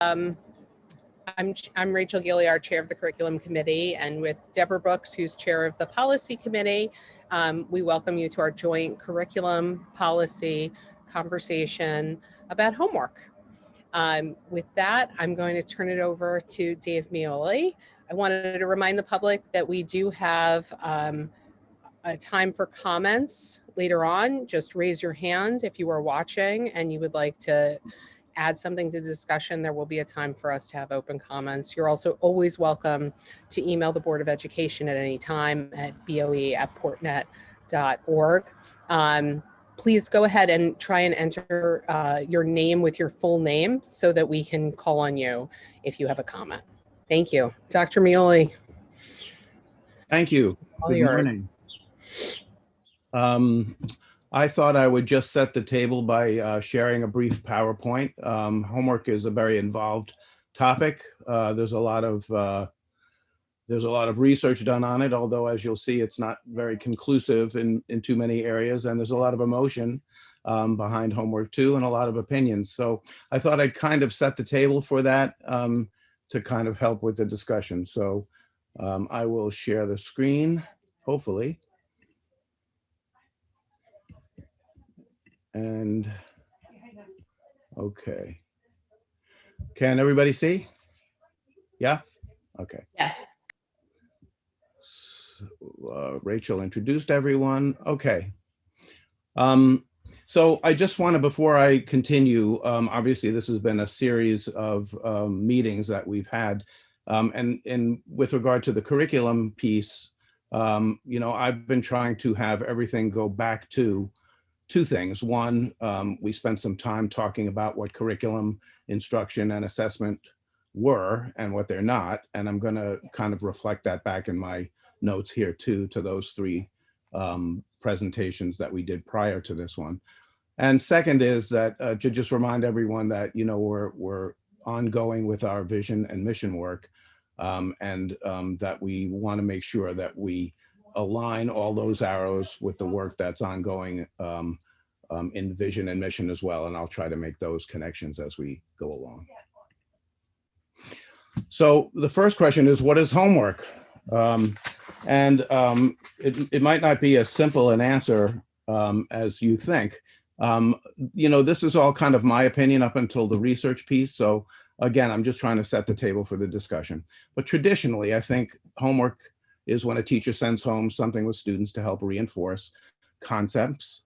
I'm Rachel Gilliard, chair of the curriculum committee, and with Deborah Brooks, who's chair of the policy committee, we welcome you to our joint curriculum policy conversation about homework. With that, I'm going to turn it over to Dave Mioli. I wanted to remind the public that we do have a time for comments later on. Just raise your hand if you are watching and you would like to add something to the discussion. There will be a time for us to have open comments. You're also always welcome to email the Board of Education at any time at boe@portnet.org. Please go ahead and try and enter your name with your full name so that we can call on you if you have a comment. Thank you. Dr. Mioli. Thank you. Good morning. I thought I would just set the table by sharing a brief PowerPoint. Homework is a very involved topic. There's a lot of research done on it, although as you'll see, it's not very conclusive in too many areas, and there's a lot of emotion behind homework too, and a lot of opinions. So I thought I'd kind of set the table for that to kind of help with the discussion. So I will share the screen, hopefully. And okay. Can everybody see? Yeah? Okay. Yes. So, Rachel introduced everyone. Okay. So I just want to, before I continue, obviously this has been a series of meetings that we've had. And with regard to the curriculum piece, you know, I've been trying to have everything go back to two things. One, we spent some time talking about what curriculum, instruction, and assessment were and what they're not. And I'm going to kind of reflect that back in my notes here too, to those three presentations that we did prior to this one. And second is that to just remind everyone that, you know, we're ongoing with our vision and mission work, and that we want to make sure that we align all those arrows with the work that's ongoing in vision and mission as well. And I'll try to make those connections as we go along. So the first question is, what is homework? It might not be as simple an answer as you think. You know, this is all kind of my opinion up until the research piece. So again, I'm just trying to set the table for the discussion. But traditionally, I think homework is when a teacher sends home something with students to help reinforce concepts,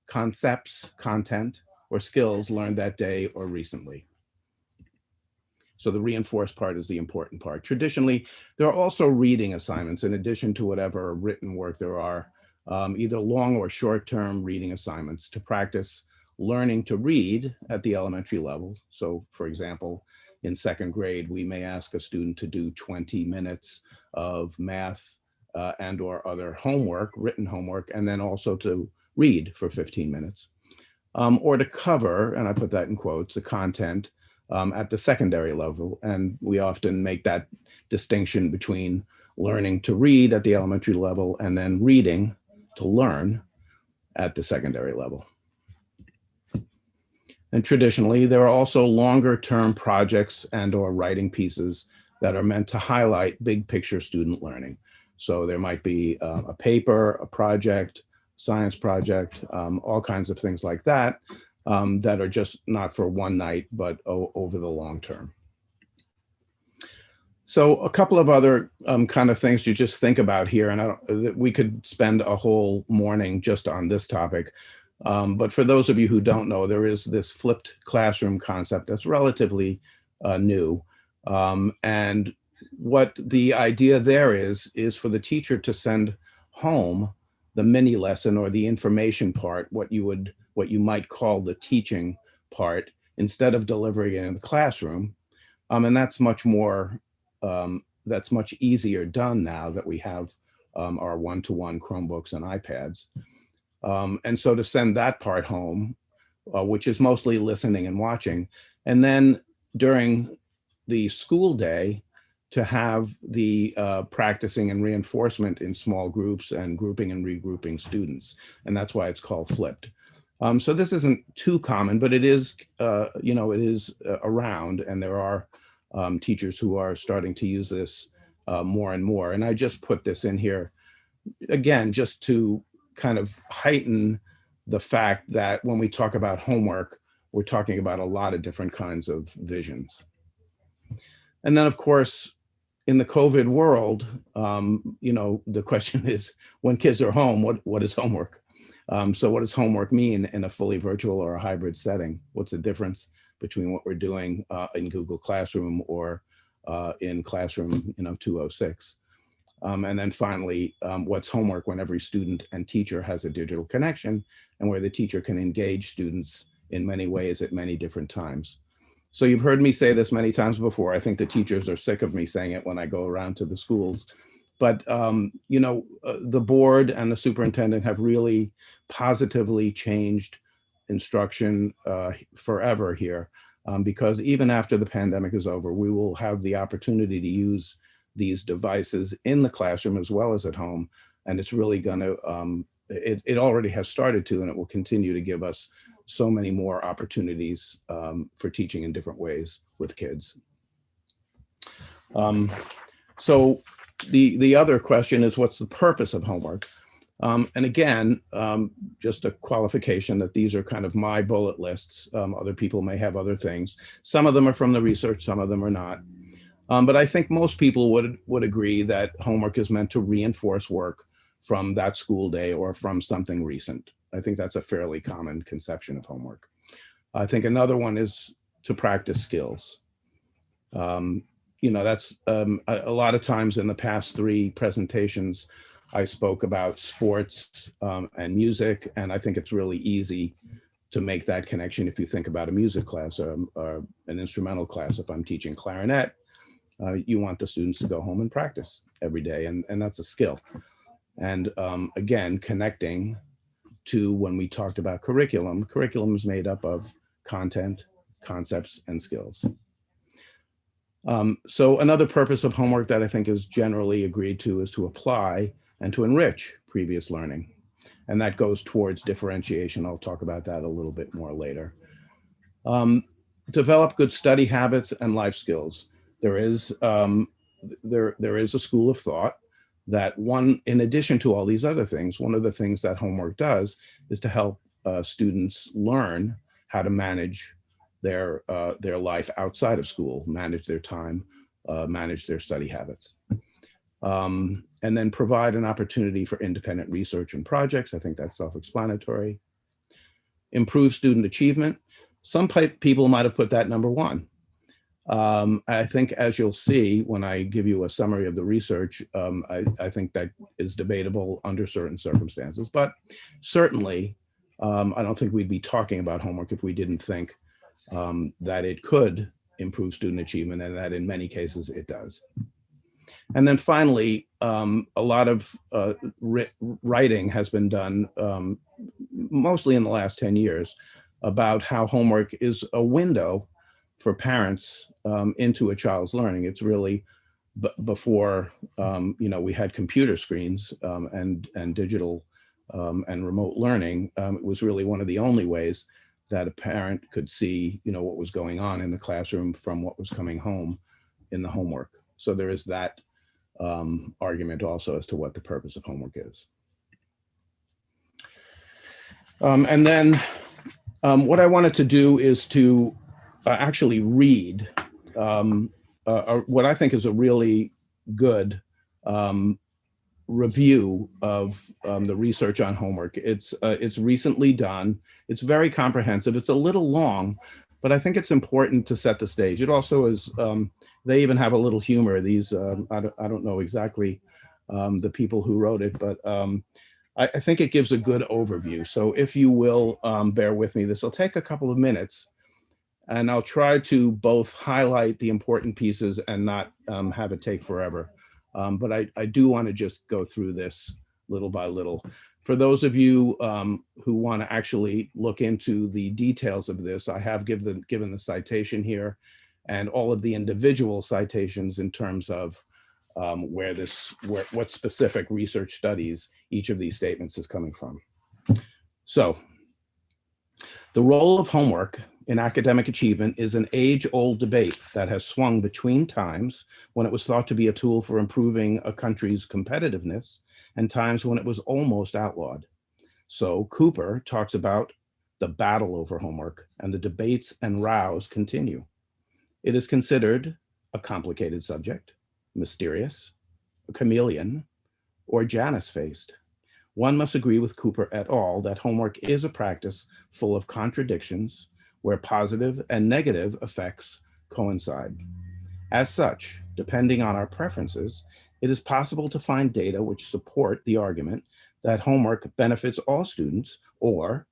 content, or skills learned that day or recently. So the reinforced part is the important part. Traditionally, there are also reading assignments in addition to whatever written work there are, either long or short-term reading assignments to practice learning to read at the elementary level. So for example, in second grade, we may ask a student to do 20 minutes of math and or other homework, written homework, and then also to read for 15 minutes. Or to cover, and I put that in quotes, the content at the secondary level. And we often make that distinction between learning to read at the elementary level and then reading to learn at the secondary level. And traditionally, there are also longer term projects and or writing pieces that are meant to highlight big picture student learning. So there might be a paper, a project, science project, all kinds of things like that, that are just not for one night, but over the long term. So a couple of other kind of things to just think about here, and we could spend a whole morning just on this topic. But for those of you who don't know, there is this flipped classroom concept that's relatively new. And what the idea there is for the teacher to send home the mini lesson or the information part, what you might call the teaching part, instead of delivering it in the classroom. And that's much more, that's much easier done now that we have our one-to-one Chromebooks and iPads. And so to send that part home, which is mostly listening and watching, and then during the school day, to have the practicing and reinforcement in small groups and grouping and regrouping students. And that's why it's called flipped. So this isn't too common, but it is, it is around, and there are teachers who are starting to use this more and more. And I just put this in here, again, just to kind of heighten the fact that when we talk about homework, we're talking about a lot of different kinds of visions. And then, of course, in the COVID world, the question is, when kids are home, what is homework? So what does homework mean in a fully virtual or a hybrid setting? What's the difference between what we're doing in Google Classroom or in Classroom 206? And then finally, what's homework when every student and teacher has a digital connection and where the teacher can engage students in many ways at many different times? So you've heard me say this many times before. I think the teachers are sick of me saying it when I go around to the schools. But, the board and the superintendent have really positively changed instruction forever here, because even after the pandemic is over, we will have the opportunity to use these devices in the classroom as well as at home. And it's really going to, it already has started to, and it will continue to give us so many more opportunities for teaching in different ways with kids. So the other question is, what's the purpose of homework? And again, just a qualification that these are kind of my bullet lists. Other people may have other things. Some of them are from the research, some of them are not. But I think most people would agree that homework is meant to reinforce work from that school day or from something recent. I think that's a fairly common conception of homework. I think another one is to practice skills. That's a lot of times in the past 3 presentations, I spoke about sports and music, and I think it's really easy to make that connection if you think about a music class or an instrumental class. If I'm teaching clarinet, you want the students to go home and practice every day, and that's a skill. And again, connecting to when we talked about curriculum is made up of content, concepts, and skills. So another purpose of homework that I think is generally agreed to is to apply and to enrich previous learning. And that goes towards differentiation. I'll talk about that a little bit more later. Develop good study habits and life skills. There is a school of thought that in addition to all these other things, one of the things that homework does is to help students learn how to manage their life outside of school, manage their time, manage their study habits. And then provide an opportunity for independent research and projects. I think that's self-explanatory. Improve student achievement. Some people might have put that number 1. I think, as you'll see when I give you a summary of the research, I think that is debatable under certain circumstances. But certainly, I don't think we'd be talking about homework if we didn't think that it could improve student achievement, and that in many cases it does. And then finally, a lot of writing has been done, mostly in the last 10 years, about how homework is a window for parents into a child's learning. It's really before we had computer screens and digital and remote learning. It was really one of the only ways that a parent could see what was going on in the classroom from what was coming home in the homework. So there is that argument also as to what the purpose of homework is. And then what I wanted to do is to actually read what I think is a really good review of the research on homework. It's recently done. It's very comprehensive. It's a little long, but I think it's important to set the stage. It also is, they even have a little humor. These, I don't know exactly the people who wrote it, but I think it gives a good overview. So if you will bear with me, this will take a couple of minutes, and I'll try to both highlight the important pieces and not have it take forever. But I do want to just go through this little by little. For those of you who want to actually look into the details of this, I have given the citation here and all of the individual citations in terms of what specific research studies each of these statements is coming from. So The role of homework in academic achievement is an age-old debate that has swung between times when it was thought to be a tool for improving a country's competitiveness and times when it was almost outlawed. So Cooper talks about the battle over homework, and the debates and rows continue. It is considered a complicated subject, mysterious, a chameleon, or Janus-faced. One must agree with Cooper et al. That homework is a practice full of contradictions where positive and negative effects coincide. As such, depending on our preferences, it is possible to find data which support the argument that homework benefits all students or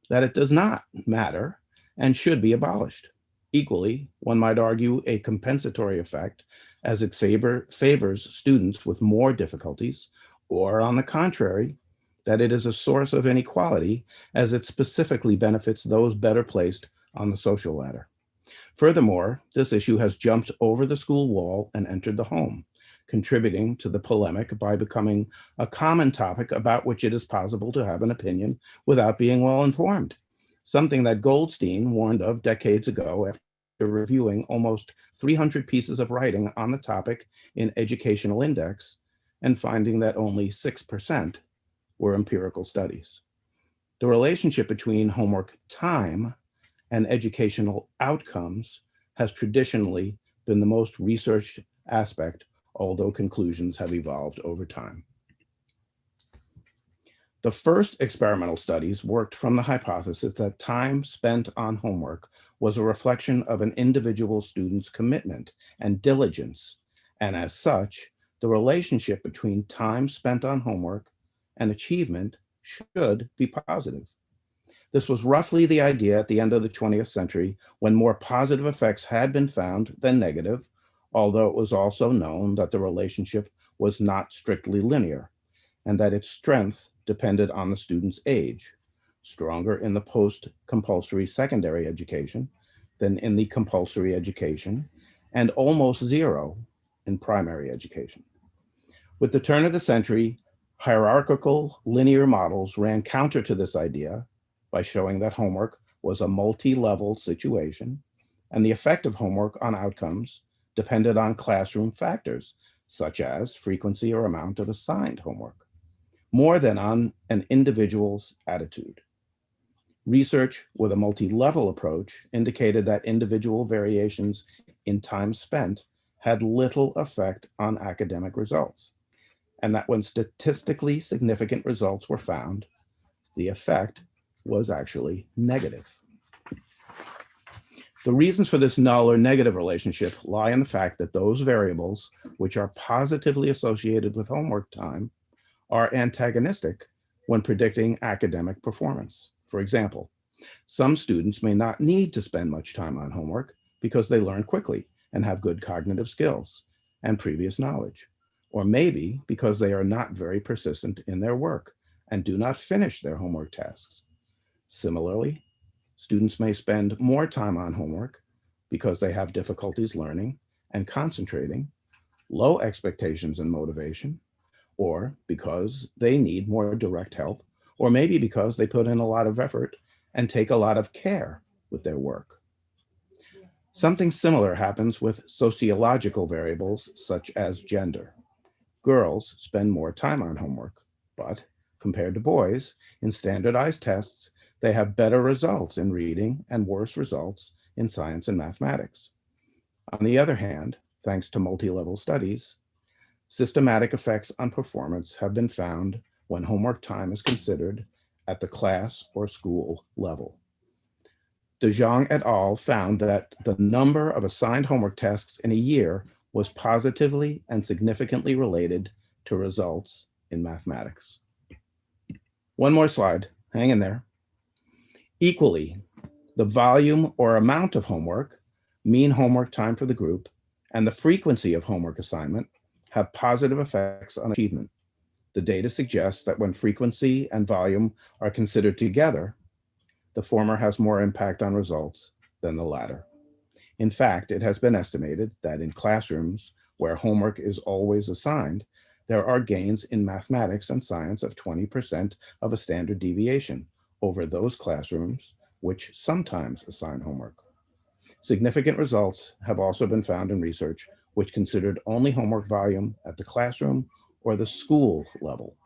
that it does not matter and should be abolished. Equally, one might argue a compensatory effect as it favors students with more difficulties, or on the contrary, that it is a source of inequality as it specifically benefits those better placed on the social ladder. Furthermore, this issue has jumped over the school wall and entered the home, contributing to the polemic by becoming a common topic about which it is possible to have an opinion without being well informed, something that Goldstein warned of decades ago after reviewing almost 300 pieces of writing on the topic in Educational Index and finding that only 6% were empirical studies. The relationship between homework time and educational outcomes has traditionally been the most researched aspect, although conclusions have evolved over time. The first experimental studies worked from the hypothesis that time spent on homework was a reflection of an individual student's commitment and diligence, and as such, the relationship between time spent on homework and achievement should be positive. This was roughly the idea at the end of the 20th century when more positive effects had been found than negative, although it was also known that the relationship was not strictly linear and that its strength depended on the student's age, stronger in the post-compulsory secondary education than in the compulsory education, and almost zero in primary education. With the turn of the century, hierarchical linear models ran counter to this idea by showing that homework was a multi-level situation, and the effect of homework on outcomes depended on classroom factors, such as frequency or amount of assigned homework, more than on an individual's attitude. Research with a multi-level approach indicated that individual variations in time spent had little effect on academic results, and that when statistically significant results were found, the effect was actually negative. The reasons for this null or negative relationship lie in the fact that those variables which are positively associated with homework time are antagonistic when predicting academic performance. For example, some students may not need to spend much time on homework because they learn quickly and have good cognitive skills and previous knowledge, or maybe because they are not very persistent in their work and do not finish their homework tasks. Similarly, students may spend more time on homework because they have difficulties learning and concentrating, low expectations and motivation, or because they need more direct help, or maybe because they put in a lot of effort and take a lot of care with their work. Something similar happens with sociological variables such as gender. Girls spend more time on homework, but compared to boys, in standardized tests, they have better results in reading and worse results in science and mathematics. On the other hand, thanks to multi-level studies, systematic effects on performance have been found when homework time is considered at the class or school level. De Jong et al. Found that the number of assigned homework tasks in a year was positively and significantly related to results in mathematics. One more slide, hang in there. Equally, the volume or amount of homework, mean homework time for the group, and the frequency of homework assignment have positive effects on achievement. The data suggests that when frequency and volume are considered together, the former has more impact on results than the latter. In fact, it has been estimated that in classrooms where homework is always assigned, there are gains in mathematics and science of 20% of a standard deviation over those classrooms which sometimes assign homework. Significant results have also been found in research which considered only homework volume at the classroom or the school level.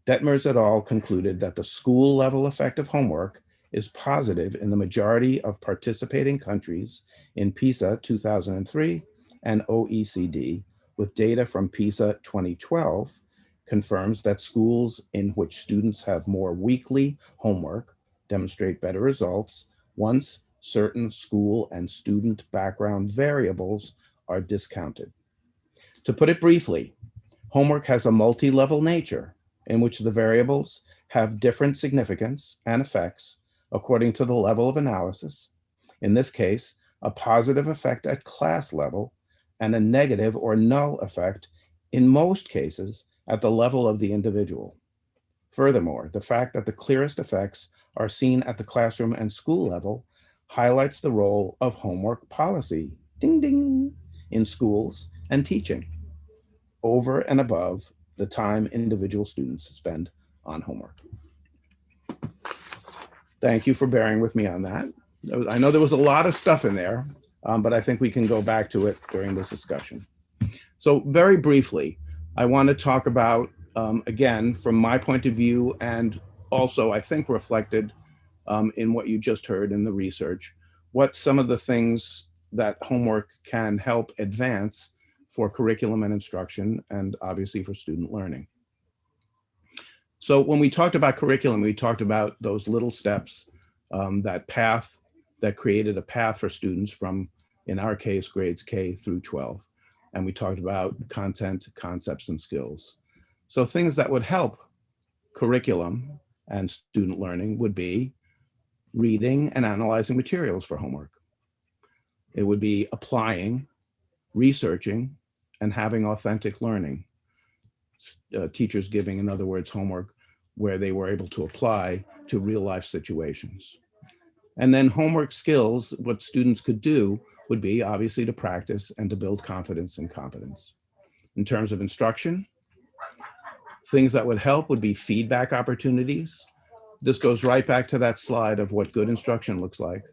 Detmers et al. Concluded that the school level effect of homework is positive in the majority of participating countries in PISA 2003 and OECD, with data from PISA 2012 confirms that schools in which students have more weekly homework demonstrate better results once certain school and student background variables are discounted. To put it briefly, homework has a multi-level nature in which the variables have different significance and effects according to the level of analysis. In this case, a positive effect at class level and a negative or null effect in most cases at the level of the individual. Furthermore, the fact that the clearest effects are seen at the classroom and school level highlights the role of homework policy, ding ding, in schools and teaching, over and above the time individual students spend on homework. Thank you for bearing with me on that. I know there was a lot of stuff in there, but I think we can go back to it during this discussion. So very briefly, I want to talk about, again, from my point of view, and also I think reflected in what you just heard in the research, what some of the things that homework can help advance for curriculum and instruction, and obviously for student learning. So when we talked about curriculum, we talked about those little steps, that path that created a path for students from, in our case, grades K through 12. And we talked about content, concepts, and skills. So things that would help curriculum and student learning would be reading and analyzing materials for homework. It would be applying, researching, and having authentic learning. Teachers giving, in other words, homework where they were able to apply to real life situations. And then homework skills, what students could do would be obviously to practice and to build confidence and competence. In terms of instruction, things that would help would be feedback opportunities. This goes right back to that slide of what good instruction looks like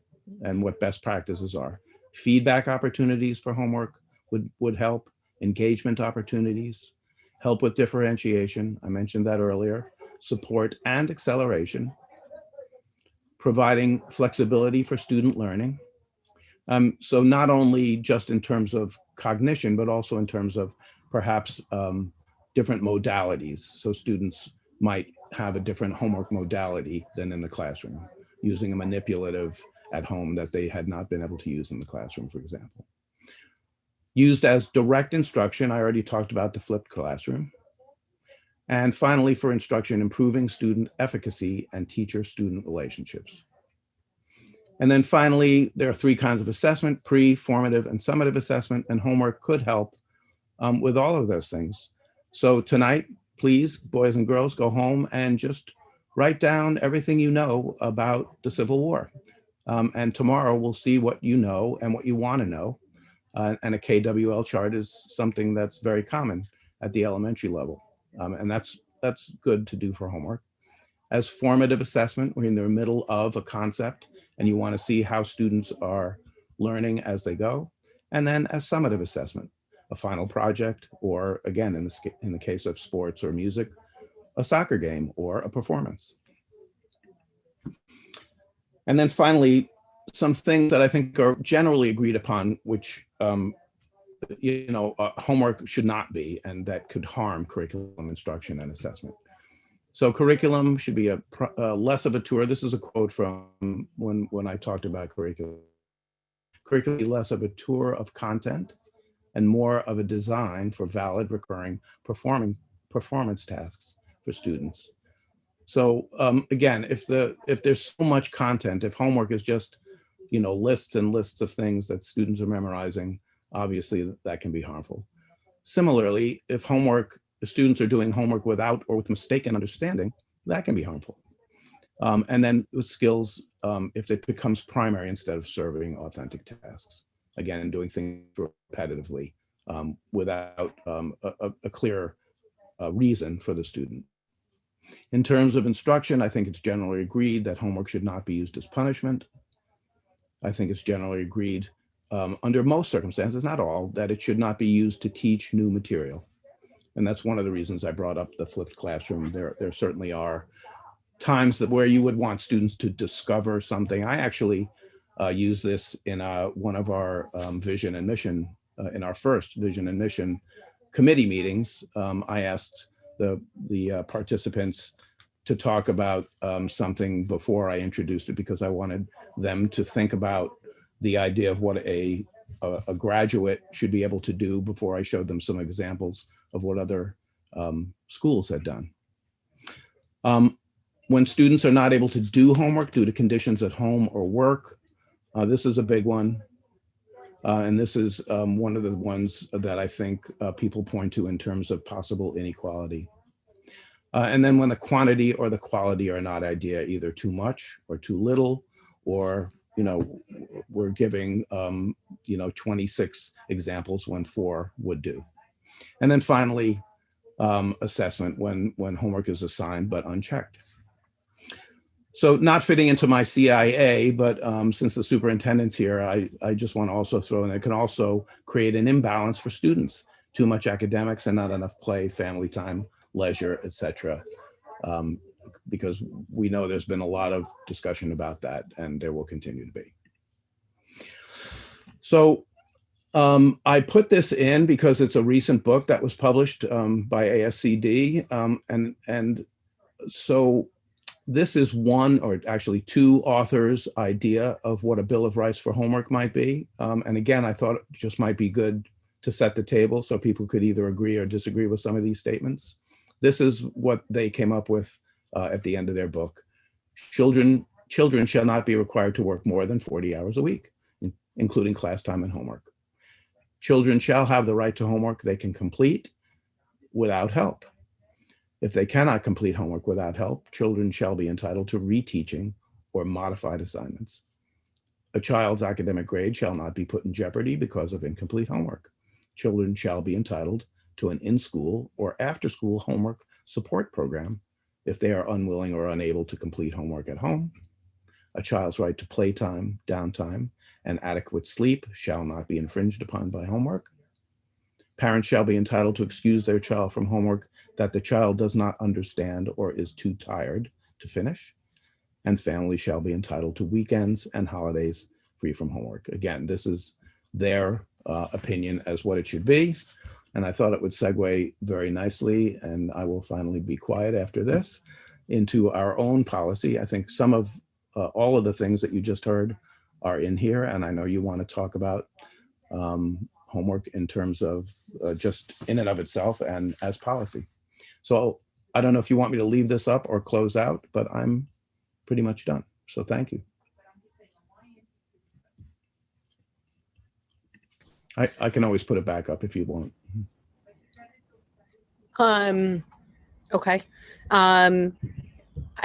and what best practices are. Feedback opportunities for homework would help, engagement opportunities, help with differentiation, I mentioned that earlier, support and acceleration, providing flexibility for student learning. So not only just in terms of cognition, but also in terms of perhaps different modalities. So students might have a different homework modality than in the classroom, using a manipulative at home that they had not been able to use in the classroom, for example. Used as direct instruction, I already talked about the flipped classroom. And finally, for instruction, improving student efficacy and teacher-student relationships. And then finally, there are three kinds of assessment: pre, formative, and summative assessment, and homework could help with all of those things. So tonight, please, boys and girls, go home and just write down everything you know about the Civil War. And tomorrow we'll see what you know and what you want to know. And a KWL chart is something that's very common at the elementary level. And that's good to do for homework. As formative assessment, we're in the middle of a concept and you want to see how students are learning as they go. And then as summative assessment, a final project, or again, in the case of sports or music, a soccer game or a performance. And then finally, some things that I think are generally agreed upon, which homework should not be, and that could harm curriculum instruction and assessment. So curriculum should be less of a tour. This is a quote from when I talked about curriculum. Curriculum be less of a tour of content and more of a design for valid, recurring performance tasks for students. So again, if there's so much content, if homework is just lists and lists of things that students are memorizing, obviously that can be harmful. Similarly, if students are doing homework without or with mistaken understanding, that can be harmful. And then with skills, if it becomes primary instead of serving authentic tasks, again, doing things repetitively without a clear reason for the student. In terms of instruction, I think it's generally agreed that homework should not be used as punishment. I think it's generally agreed under most circumstances, not all, that it should not be used to teach new material. And that's one of the reasons I brought up the flipped classroom. There certainly are times where you would want students to discover something. I actually use this in one of our vision and mission, in our first vision and mission committee meetings. I asked the participants to talk about something before I introduced it, because I wanted them to think about the idea of what a graduate should be able to do before I showed them some examples of what other schools had done. When students are not able to do homework due to conditions at home or work, this is a big one. And this is one of the ones that I think people point to in terms of possible inequality. And then when the quantity or the quality are not idea, either too much or too little, or, we're giving, 26 examples when 4 would do. And then finally, assessment when homework is assigned but unchecked. So not fitting into my CIA, but since the superintendent's here, I just want to also throw in, it can also create an imbalance for students. Too much academics and not enough play, family time, leisure, etc. Because we know there's been a lot of discussion about that, and there will continue to be. So I put this in because it's a recent book that was published by ASCD, and so this is one, or actually 2 authors' idea of what a Bill of Rights for homework might be. And again, I thought it just might be good to set the table so people could either agree or disagree with some of these statements. This is what they came up with at the end of their book. Children shall not be required to work more than 40 hours a week, including class time and homework. Children shall have the right to homework they can complete without help. If they cannot complete homework without help, children shall be entitled to reteaching or modified assignments. A child's academic grade shall not be put in jeopardy because of incomplete homework. Children shall be entitled to an in-school or after-school homework support program if they are unwilling or unable to complete homework at home. A child's right to playtime, downtime, and adequate sleep shall not be infringed upon by homework. Parents shall be entitled to excuse their child from homework that the child does not understand or is too tired to finish. And families shall be entitled to weekends and holidays free from homework. Again, this is their opinion as what it should be. And I thought it would segue very nicely, and I will finally be quiet after this, into our own policy. I think some of all of the things that you just heard are in here, and I know you want to talk about homework in terms of just in and of itself and as policy. So I don't know if you want me to leave this up or close out, but I'm pretty much done. So thank you. I can always put it back up if you want. Okay. I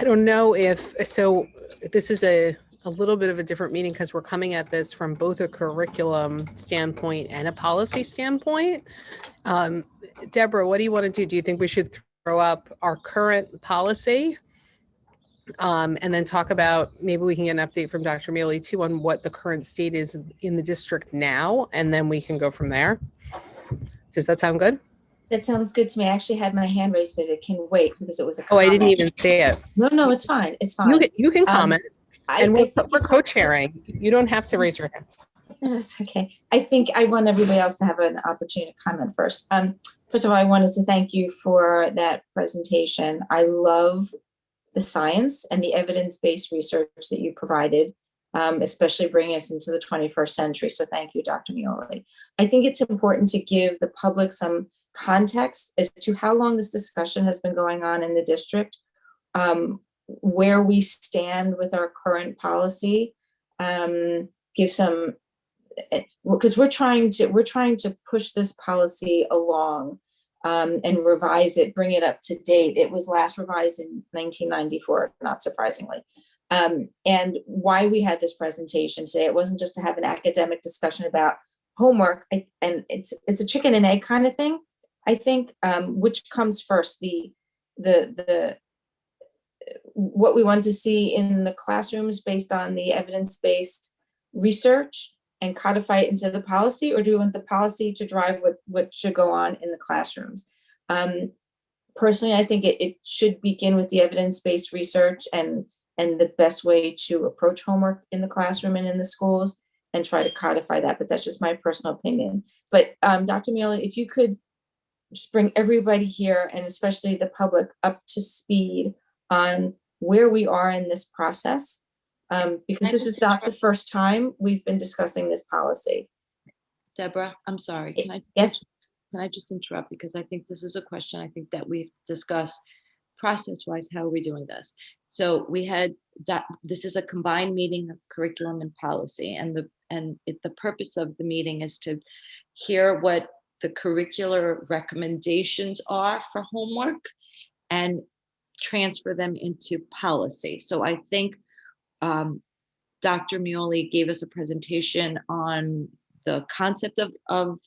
don't know if, so this is a little bit of a different meeting because we're coming at this from both a curriculum standpoint and a policy standpoint. Deborah, what do you want to do? Do you think we should throw up our current policy and then talk about, maybe we can get an update from Dr. Mealy too on what the current state is in the district now, and then we can go from there. Does that sound good? That sounds good to me. I actually had my hand raised, but it can wait because it was a comment. Oh, I didn't even see it. No, it's fine. It's fine. You can comment. And we're co-chairing. You don't have to raise your hands. No, it's okay. I think I want everybody else to have an opportunity to comment first. First of all, I wanted to thank you for that presentation. I love the science and the evidence-based research that you provided, especially bringing us into the 21st century. So thank you, Dr. Mealy. I think it's important to give the public some context as to how long this discussion has been going on in the district, where we stand with our current policy, give some, because we're trying to push this policy along and revise it, bring it up to date. It was last revised in 1994, not surprisingly. And why we had this presentation today, it wasn't just to have an academic discussion about homework, and it's a chicken and egg kind of thing. I think which comes first, the what we want to see in the classrooms based on the evidence-based research and codify it into the policy, or do we want the policy to drive what should go on in the classrooms? Personally, I think it should begin with the evidence-based research and the best way to approach homework in the classroom and in the schools, and try to codify that, but that's just my personal opinion. But Dr. Miele, if you could just bring everybody here, and especially the public, up to speed on where we are in this process, because this is not the first time we've been discussing this policy. Deborah, I'm sorry. Yes. Can I just interrupt? Because I think this is a question I think that we've discussed process-wise. How are we doing this? So we had this is a combined meeting of curriculum and policy, and the purpose of the meeting is to hear what the curricular recommendations are for homework and transfer them into policy. So I think Dr. Miele gave us a presentation on the concept of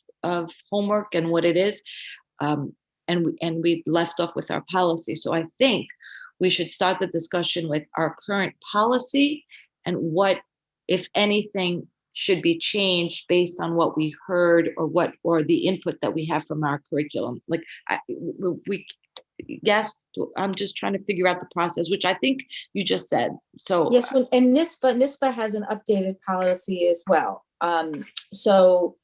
homework and what it is, and we left off with our policy. So I think we should start the discussion with our current policy and what, if anything, should be changed based on what we heard or the input that we have from our curriculum. Like yes, I'm just trying to figure out the process, which I think you just said. So yes, well, and NISBA has an updated policy as well. So,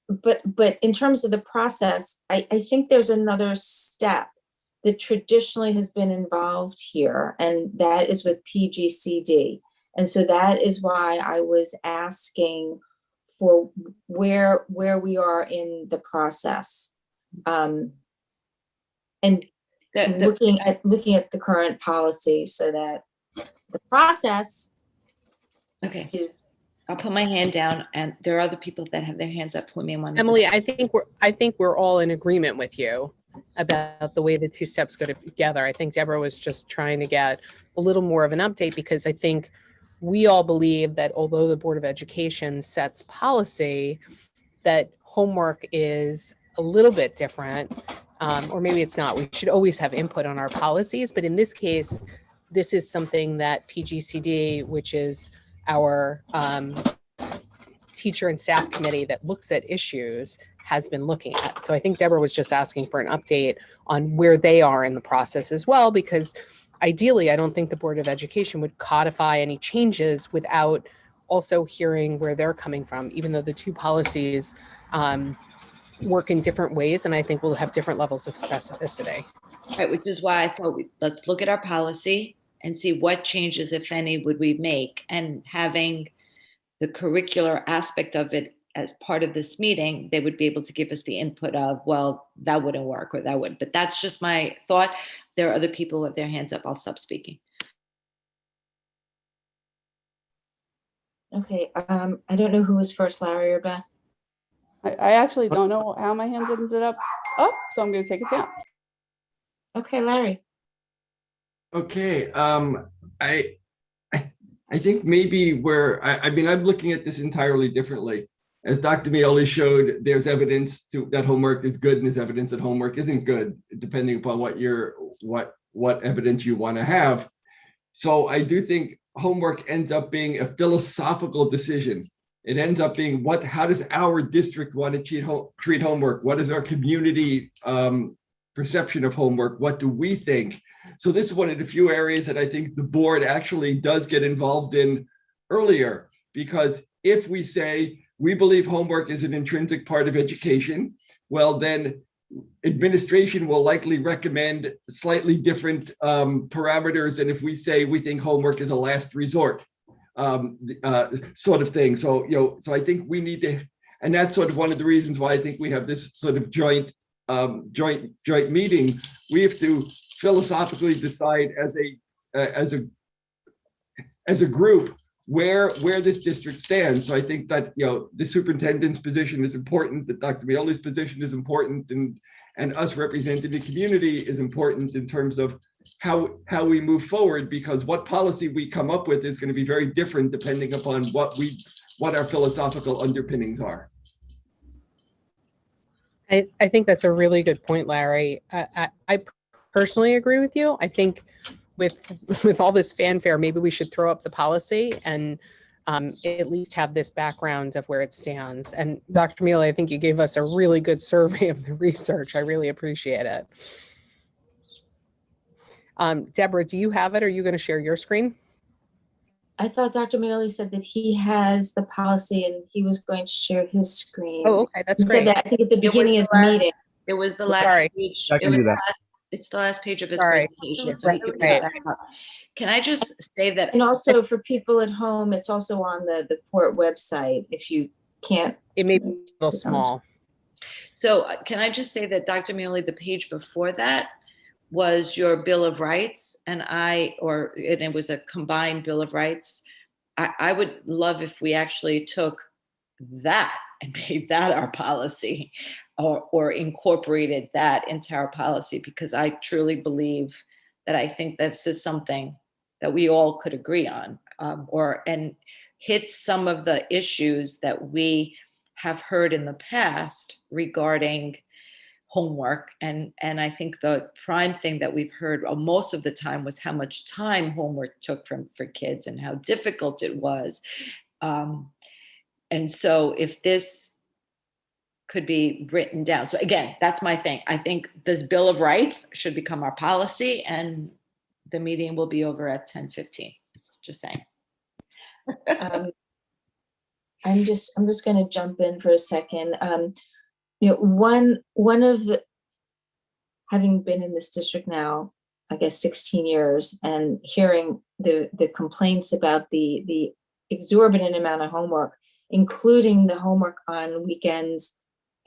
but in terms of the process, I think there's another step that traditionally has been involved here, and that is with PGCD. And so that is why I was asking for where we are in the process, and looking at the current policy, so that the process is. I'll put my hand down, and there are other people that have their hands up who may want to. Emily, I think we're all in agreement with you about the way the two steps go together. I think Deborah was just trying to get a little more of an update, because I think we all believe that although the Board of Education sets policy, that homework is a little bit different, or maybe it's not. We should always have input on our policies, but in this case, this is something that PGCD, which is our teacher and staff committee that looks at issues, has been looking at. So I think Deborah was just asking for an update on where they are in the process as well, because ideally, I don't think the Board of Education would codify any changes without also hearing where they're coming from, even though the two policies work in different ways, and I think we'll have different levels of specificity. Right, which is why I thought let's look at our policy and see what changes, if any, would we make, and having the curricular aspect of it as part of this meeting, they would be able to give us the input of, well, that wouldn't work or that would, but that's just my thought. There are other people with their hands up. I'll stop speaking. Okay, I don't know who was first, Larry or Beth. I actually don't know how my hands ended up, so I'm going to take it down. Okay, Larry. Okay, I think maybe I mean, I'm looking at this entirely differently. As Dr. Miele showed, there's evidence that homework is good, and there's evidence that homework isn't good, depending upon what evidence you want to have. So I do think homework ends up being a philosophical decision. It ends up being how does our district want to treat homework? What is our community perception of homework? What do we think? So this is one of the few areas that I think the board actually does get involved in earlier, because if we say we believe homework is an intrinsic part of education, well, then administration will likely recommend slightly different parameters than if we say we think homework is a last resort sort of thing. So, so I think we need to, and that's sort of one of the reasons why I think we have this sort of joint meeting. We have to philosophically decide as a group where this district stands. So I think that the superintendent's position is important, that Dr. Miele's position is important, and us representing the community is important in terms of how we move forward, because what policy we come up with is going to be very different depending upon what our philosophical underpinnings are. I think that's a really good point, Larry. I personally agree with you. I think with all this fanfare, maybe we should throw up the policy and at least have this background of where it stands. And Dr. Mealy, I think you gave us a really good survey of the research. I really appreciate it. Deborah, do you have it? Are you going to share your screen? I thought Dr. Mealy said that he has the policy and he was going to share his screen. Oh, okay, that's He said great. that, I think, at the beginning of the meeting. It was the last Sorry. page. I can do that. It's the last page of his Sorry. presentation, so he could put Right. that up. Can I just say that? And also for people at home, it's also on the Port website if you can't. It may be a little small. So can I just say that, Dr. Mealy, the page before that was your Bill of Rights, and it was a combined Bill of Rights. I would love if we actually took that and made that our policy, or incorporated that into our policy, because I truly believe that I think this is something that we all could agree on, and hit some of the issues that we have heard in the past regarding homework. And I think the prime thing that we've heard most of the time was how much time homework took for kids and how difficult it was. And so if this could be written down. So again, that's my thing. I think this Bill of Rights should become our policy, and the meeting will be over at 10:15. Just saying. I'm just going to jump in for a second. One of the, having been in this district now, I guess 16 years, and hearing the complaints about the exorbitant amount of homework, including the homework on weekends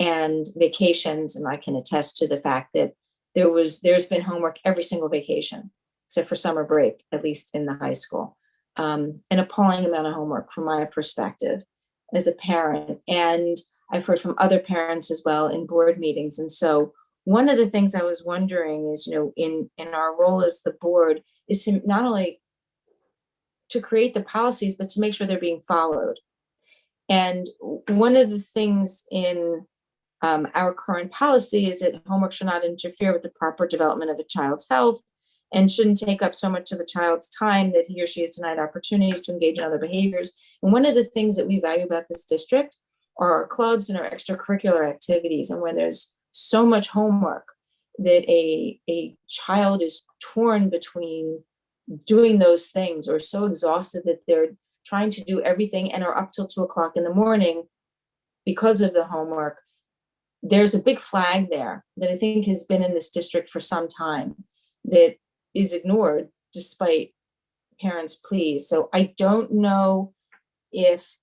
and vacations, and I can attest to the fact that there's been homework every single vacation except for summer break, at least in the high school. An appalling amount of homework from my perspective as a parent, and I've heard from other parents as well in board meetings. And so one of the things I was wondering is, in our role as the board, is to not only to create the policies, but to make sure they're being followed. And one of the things in our current policy is that homework should not interfere with the proper development of a child's health and shouldn't take up so much of the child's time that he or she is denied opportunities to engage in other behaviors. And one of the things that we value about this district are our clubs and our extracurricular activities. And when there's so much homework that a child is torn between doing those things, or so exhausted that they're trying to do everything and are up till 2 o'clock in the morning because of the homework, there's a big flag there that I think has been in this district for some time that is ignored despite parents' pleas. So I don't know if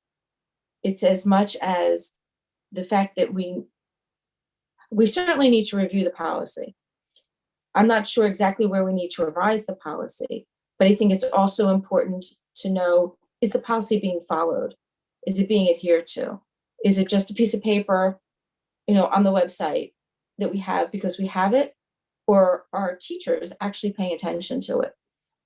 it's as much as the fact that we certainly need to review the policy. I'm not sure exactly where we need to revise the policy, but I think it's also important to know, is the policy being followed? Is it being adhered to? Is it just a piece of paper, on the website that we have because we have it, or are teachers actually paying attention to it?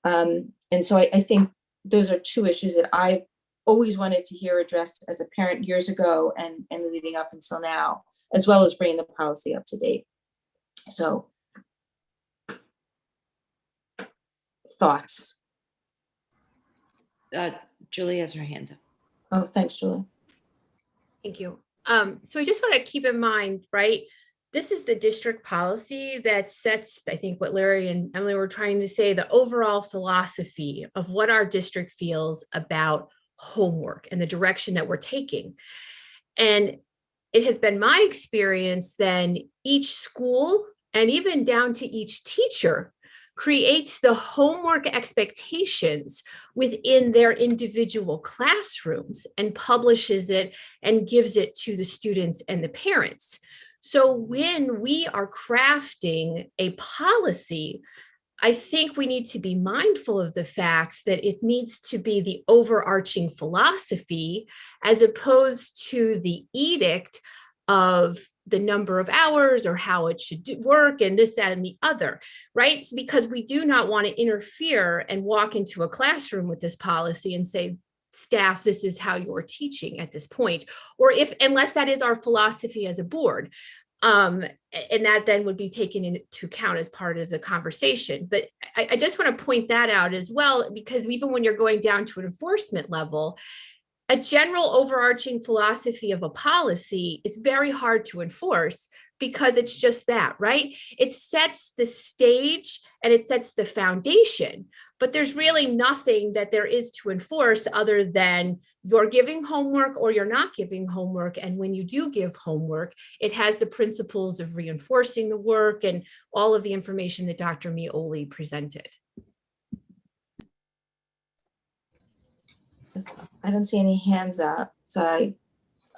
And so I think those are two issues that I always wanted to hear addressed as a parent years ago and leading up until now, as well as bringing the policy up to date. So, thoughts? Julie has her hand up. Oh, thanks, Julie. Thank you. So I just want to keep in mind, right, this is the district policy that sets, I think, what Larry and Emily were trying to say, the overall philosophy of what our district feels about homework and the direction that we're taking. And it has been my experience then each school and even down to each teacher creates the homework expectations within their individual classrooms and publishes it and gives it to the students and the parents. So when we are crafting a policy, I think we need to be mindful of the fact that it needs to be the overarching philosophy as opposed to the edict of the number of hours or how it should work and this, that, and the other, right? It's because we do not want to interfere and walk into a classroom with this policy and say, staff, this is how you're teaching at this point, or unless that is our philosophy as a board. And that then would be taken into account as part of the conversation. But I just want to point that out as well, because even when you're going down to an enforcement level, a general overarching philosophy of a policy is very hard to enforce, because it's just that, right? It sets the stage and it sets the foundation, but there's really nothing that there is to enforce other than you're giving homework or you're not giving homework. And when you do give homework, it has the principles of reinforcing the work and all of the information that Dr. Mioli presented. I don't see any hands up, so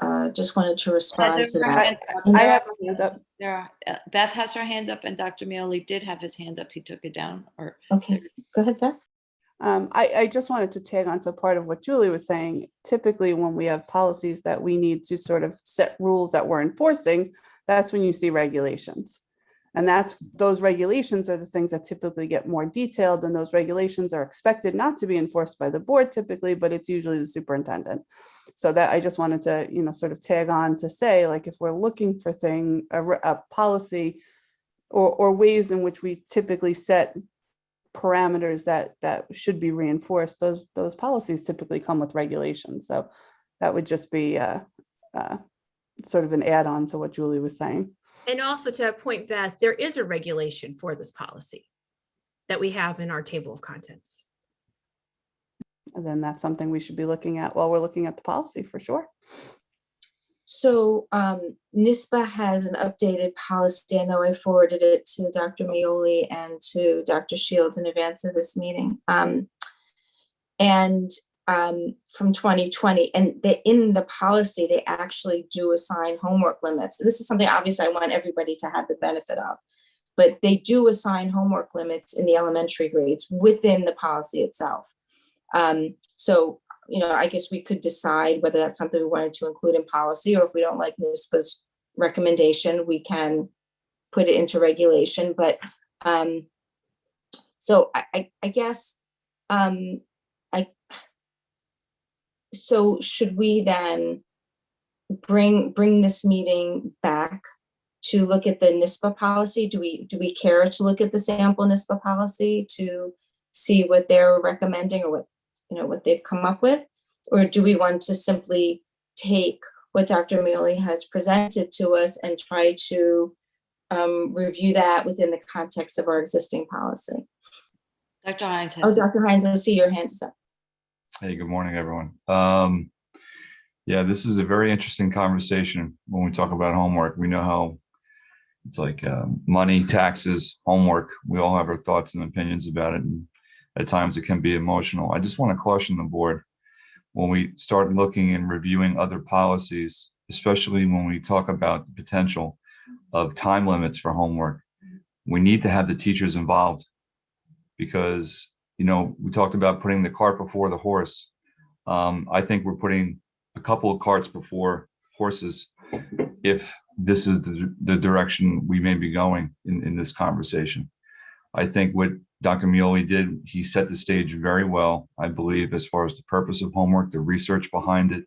I just wanted to respond to Heather, that. I have my hand up. Beth has her hand up, and Dr. Mioli did have his hand up. He took it down. Or Okay, go ahead, Beth. I just wanted to tag on to part of what Julie was saying. Typically, when we have policies that we need to sort of set rules that we're enforcing, that's when you see regulations. And those regulations are the things that typically get more detailed, and those regulations are expected not to be enforced by the board typically, but it's usually the superintendent. So that I just wanted to, sort of tag on to say, like, if we're looking for a policy or ways in which we typically set parameters that should be reinforced, those policies typically come with regulations. So that would just be sort of an add-on to what Julie was saying. And also to that point, Beth, there is a regulation for this policy that we have in our table of contents. And then that's something we should be looking at while we're looking at the policy, for sure. So NISBA has an updated policy. I know I forwarded it to Dr. Mioli and to Dr. Shields in advance of this meeting. From 2020, and in the policy, they actually do assign homework limits. This is something obviously I want everybody to have the benefit of, but they do assign homework limits in the elementary grades within the policy itself. So, I guess we could decide whether that's something we wanted to include in policy, or if we don't like NISBA's recommendation, we can put it into regulation. But so I guess, so should we then bring this meeting back to look at the NISBA policy? Do we care to look at the sample NISBA policy to see what they're recommending, or what they've come up with? Or do we want to simply take what Dr. Mioli has presented to us and try to review that within the context of our existing policy? Dr. Hines has. Oh, Dr. Hines, I see your hand is up. Hey, good morning, everyone. Yeah, this is a very interesting conversation when we talk about homework. We know how it's like money, taxes, homework. We all have our thoughts and opinions about it, and at times it can be emotional. I just want to caution the board when we start looking and reviewing other policies, especially when we talk about the potential of time limits for homework. We need to have the teachers involved, because we talked about putting the cart before the horse. I think we're putting a couple of carts before horses if this is the direction we may be going in this conversation. I think what Dr. Mioli did, he set the stage very well, I believe, as far as the purpose of homework, the research behind it.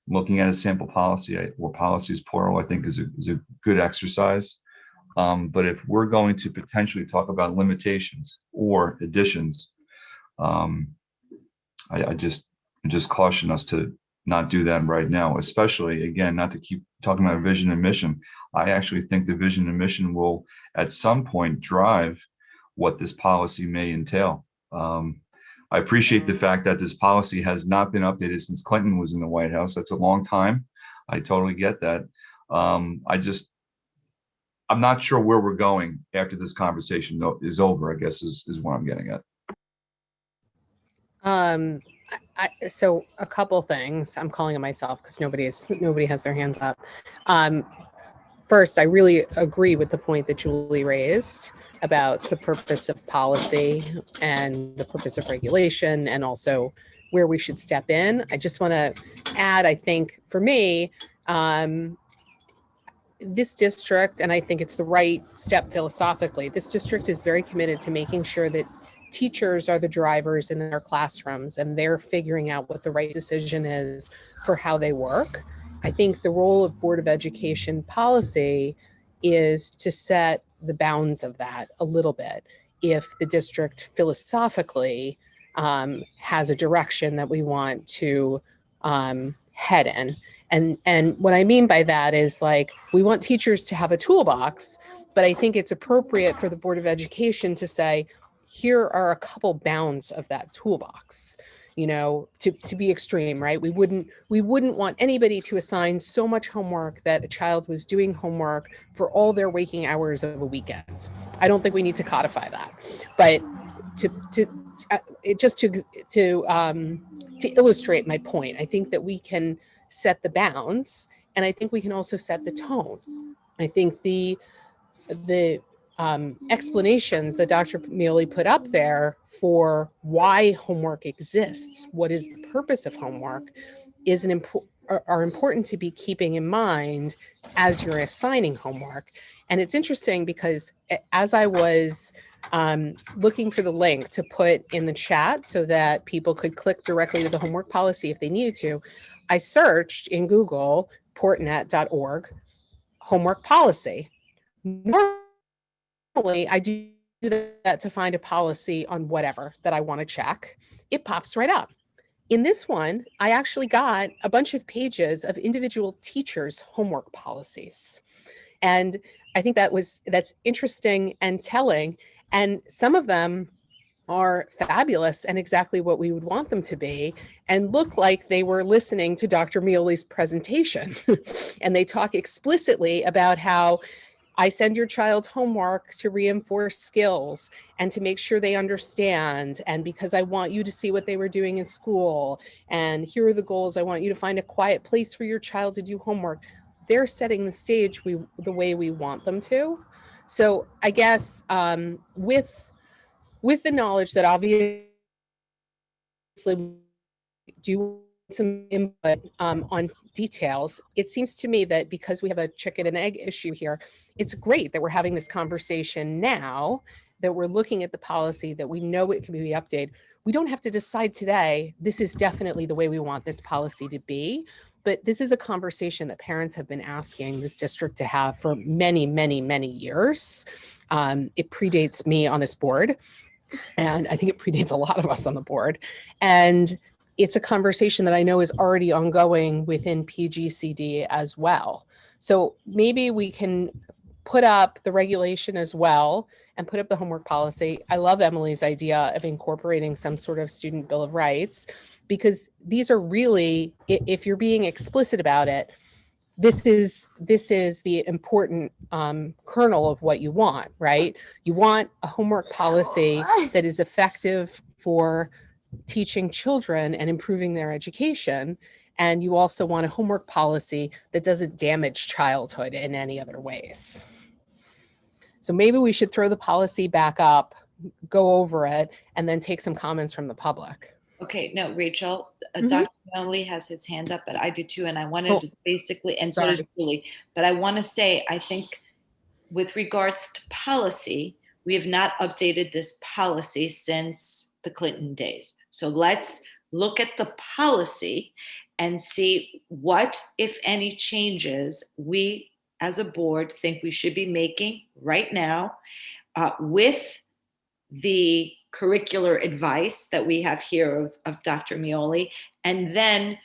Looking at a sample policy, or policies plural, I think is a good exercise. But if we're going to potentially talk about limitations or additions, I just caution us to not do that right now, especially, again, not to keep talking about vision and mission. I actually think the vision and mission will at some point drive what this policy may entail. I appreciate the fact that this policy has not been updated since Clinton was in the White House. That's a long time. I totally get that. I'm not sure where we're going after this conversation is over, I guess is what I'm getting at. So a couple things. I'm calling on myself because nobody has their hands up. First, I really agree with the point that Julie raised about the purpose of policy and the purpose of regulation, and also where we should step in. I just want to add, I think for me, this district, and I think it's the right step philosophically, this district is very committed to making sure that teachers are the drivers in their classrooms and they're figuring out what the right decision is for how they work. I think the role of Board of Education policy is to set the bounds of that a little bit. If the district philosophically has a direction that we want to head in. And what I mean by that is, like, we want teachers to have a toolbox, but I think it's appropriate for the Board of Education to say, here are a couple bounds of that toolbox, you know, to be extreme, right? We wouldn't want anybody to assign so much homework that a child was doing homework for all their waking hours of a weekend. I don't think we need to codify that, but to illustrate my point, I think that we can set the bounds, and I think we can also set the tone. I think the explanations that Dr. Mealy put up there for why homework exists, what is the purpose of homework, are important to be keeping in mind as you're assigning homework. And it's interesting because as I was looking for the link to put in the chat so that people could click directly to the homework policy if they needed to, I searched in Google portnet.org homework policy. Normally, I do that to find a policy on whatever that I want to check. It pops right up. In this one, I actually got a bunch of pages of individual teachers' homework policies. And I think that's interesting and telling. And some of them are fabulous and exactly what we would want them to be, and look like they were listening to Dr. Mealy's presentation. And they talk explicitly about how I send your child homework to reinforce skills and to make sure they understand, and because I want you to see what they were doing in school, and here are the goals. I want you to find a quiet place for your child to do homework. They're setting the stage the way we want them to. So I guess with the knowledge that obviously do some input on details, it seems to me that because we have a chicken and egg issue here, it's great that we're having this conversation now, that we're looking at the policy, that we know it can be updated. We don't have to decide today, this is definitely the way we want this policy to be, but this is a conversation that parents have been asking this district to have for many, many, many years. It predates me on this board, and I think it predates a lot of us on the board. And it's a conversation that I know is already ongoing within PGCD as well. So maybe we can put up the regulation as well and put up the homework policy. I love Emily's idea of incorporating some sort of student bill of rights, because these are really, if you're being explicit about it, this is the important kernel of what you want, right? You want a homework policy that is effective for teaching children and improving their education. And you also want a homework policy that doesn't damage childhood in any other ways. So maybe we should throw the policy back up, go over it, and then take some comments from the public. Okay, no, Rachel, Dr. Mealy has his hand up, but I did too. And I wanted to basically, and so does Julie, but I want to say, I think with regards to policy, we have not updated this policy since the Clinton days. So let's look at the policy and see what, if any, changes we as a board think we should be making right now with the curricular advice that we have here of Dr. Mealy, and then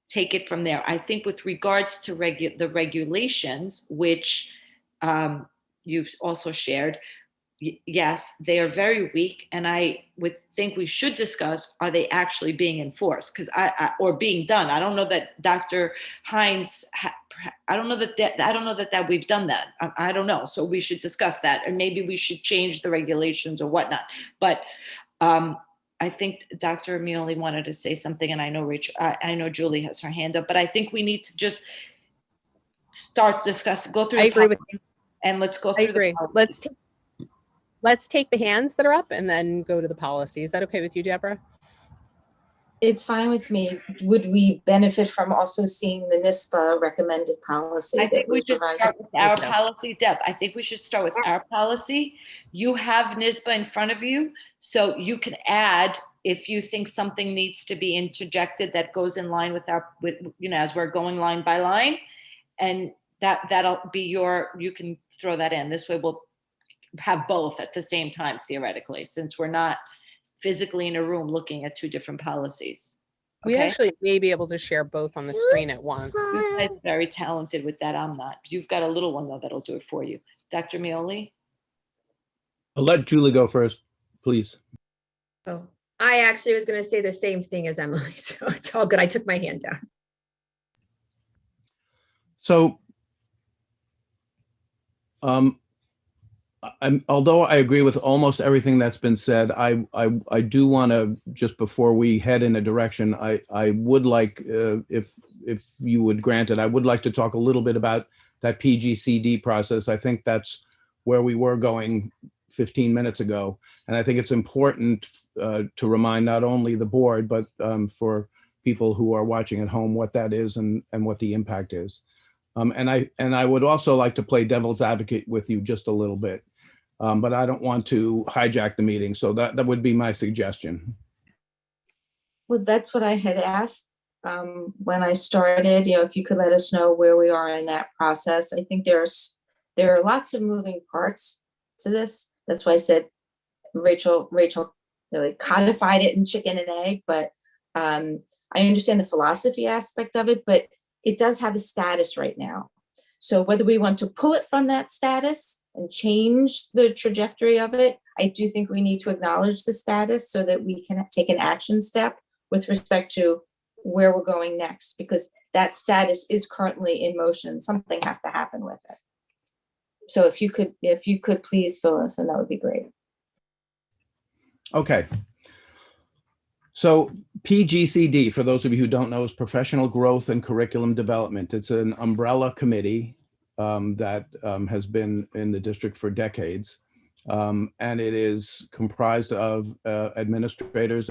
take it from there. I think with regards to the regulations, which you've also shared, yes, they are very weak, and I would think we should discuss, are they actually being enforced? Because or being done. I don't know that Dr. Hines, I don't know that we've done that. I don't know. So we should discuss that, and maybe we should change the regulations or whatnot. But I think Dr. Mealy wanted to say something, and I know I know Julie has her hand up, but I think we need to just start discussing, go through. I agree with you. And let's go through. I agree. Let's take the hands that are up and then go to the policy. Is that okay with you, Deborah? It's fine with me. Would we benefit from also seeing the NISBA recommended policy? I think we should start with our policy, Deb. I think we should start with our policy. You have NISBA in front of you, so you can add if you think something needs to be interjected that goes in line with as we're going line by line, and that'll be you can throw that in. This way we'll have both at the same time, theoretically, since we're not physically in a room looking at two different policies. We actually may be able to share both on the screen at once. You guys are very talented with that. I'm not. You've got a little one though that'll do it for you. Dr. Mioli? I'll let Julie go first, please. Oh, I actually was going to say the same thing as Emily, so it's all good. I took my hand down. So, although I agree with almost everything that's been said, I do want to, just before we head in a direction, I would like, if you would grant it, I would like to talk a little bit about that PGCD process. I think that's where we were going 15 minutes ago. And I think it's important to remind not only the board, but for people who are watching at home what that is and what the impact is. And I would also like to play devil's advocate with you just a little bit. But I don't want to hijack the meeting. So that would be my suggestion. Well, that's what I had asked when I started, if you could let us know where we are in that process. I think there are lots of moving parts to this. That's why I said Rachel really codified it in chicken and egg, but I understand the philosophy aspect of it, but it does have a status right now. So whether we want to pull it from that status and change the trajectory of it, I do think we need to acknowledge the status so that we can take an action step with respect to where we're going next, because that status is currently in motion. Something has to happen with it. So if you could please fill us in, that would be great. Okay. So PGCD, for those of you who don't know, is Professional Growth and Curriculum Development. It's an umbrella committee that has been in the district for decades. And it is comprised of administrators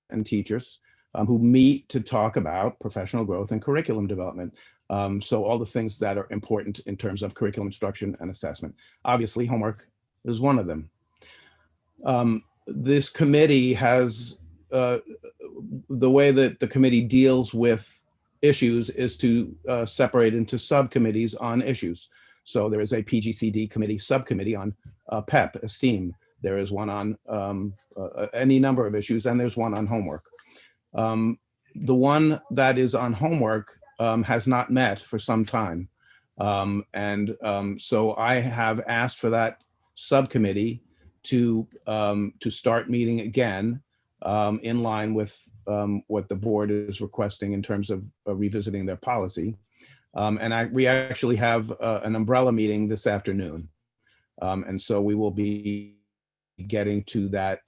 and teachers who meet to talk about professional growth and curriculum development. So all the things that are important in terms of curriculum instruction and assessment. Obviously, homework is one of them. This committee has, the way that the committee deals with issues is to separate into subcommittees on issues. So there is a PGCD committee subcommittee on PEP, esteem. There is one on any number of issues, and there's one on homework. The one that is on homework has not met for some time. So I have asked for that subcommittee to start meeting again in line with what the board is requesting in terms of revisiting their policy. We actually have an umbrella meeting this afternoon. And so we will be getting to that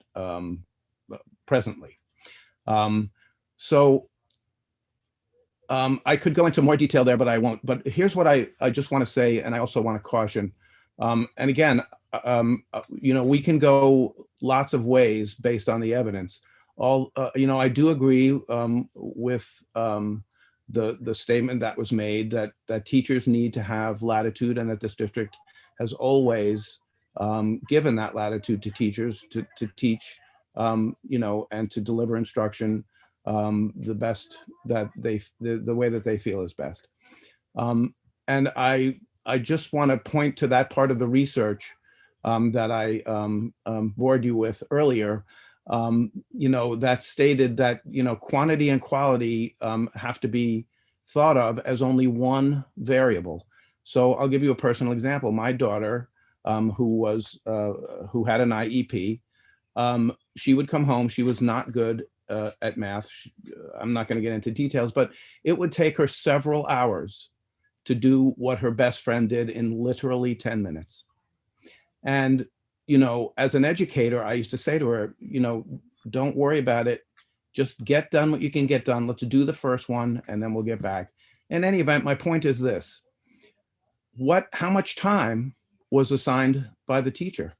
presently. I could go into more detail there, but I won't. But here's what I just want to say, and I also want to caution. And again, we can go lots of ways based on the evidence. I do agree with the statement that was made that teachers need to have latitude, and that this district has always given that latitude to teachers to teach, and to deliver instruction the best that the way that they feel is best. And I just want to point to that part of the research that I bored you with earlier, that stated that, quantity and quality have to be thought of as only one variable. So I'll give you a personal example. My daughter, who had an IEP, she would come home. She was not good at math. I'm not going to get into details, but it would take her several hours to do what her best friend did in literally 10 minutes. And, as an educator, I used to say to her, don't worry about it. Just get done what you can get done. Let's do the first one, and then we'll get back. In any event, my point is this: how much time was assigned by the teacher?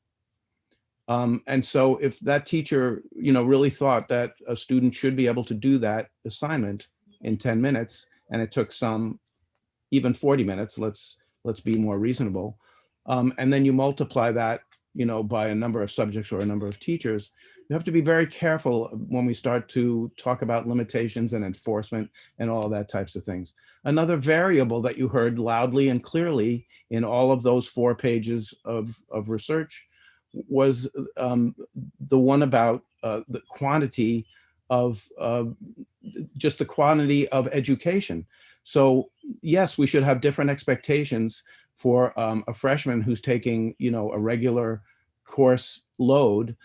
And so if that teacher, really thought that a student should be able to do that assignment in 10 minutes, and it took some even 40 minutes, let's be more reasonable. And then you multiply that, by a number of subjects or a number of teachers, you have to be very careful when we start to talk about limitations and enforcement and all that types of things. Another variable that you heard loudly and clearly in all of those 4 pages of research was the one about the quantity of just the quantity of education. So yes, we should have different expectations for a freshman who's taking, a regular course load,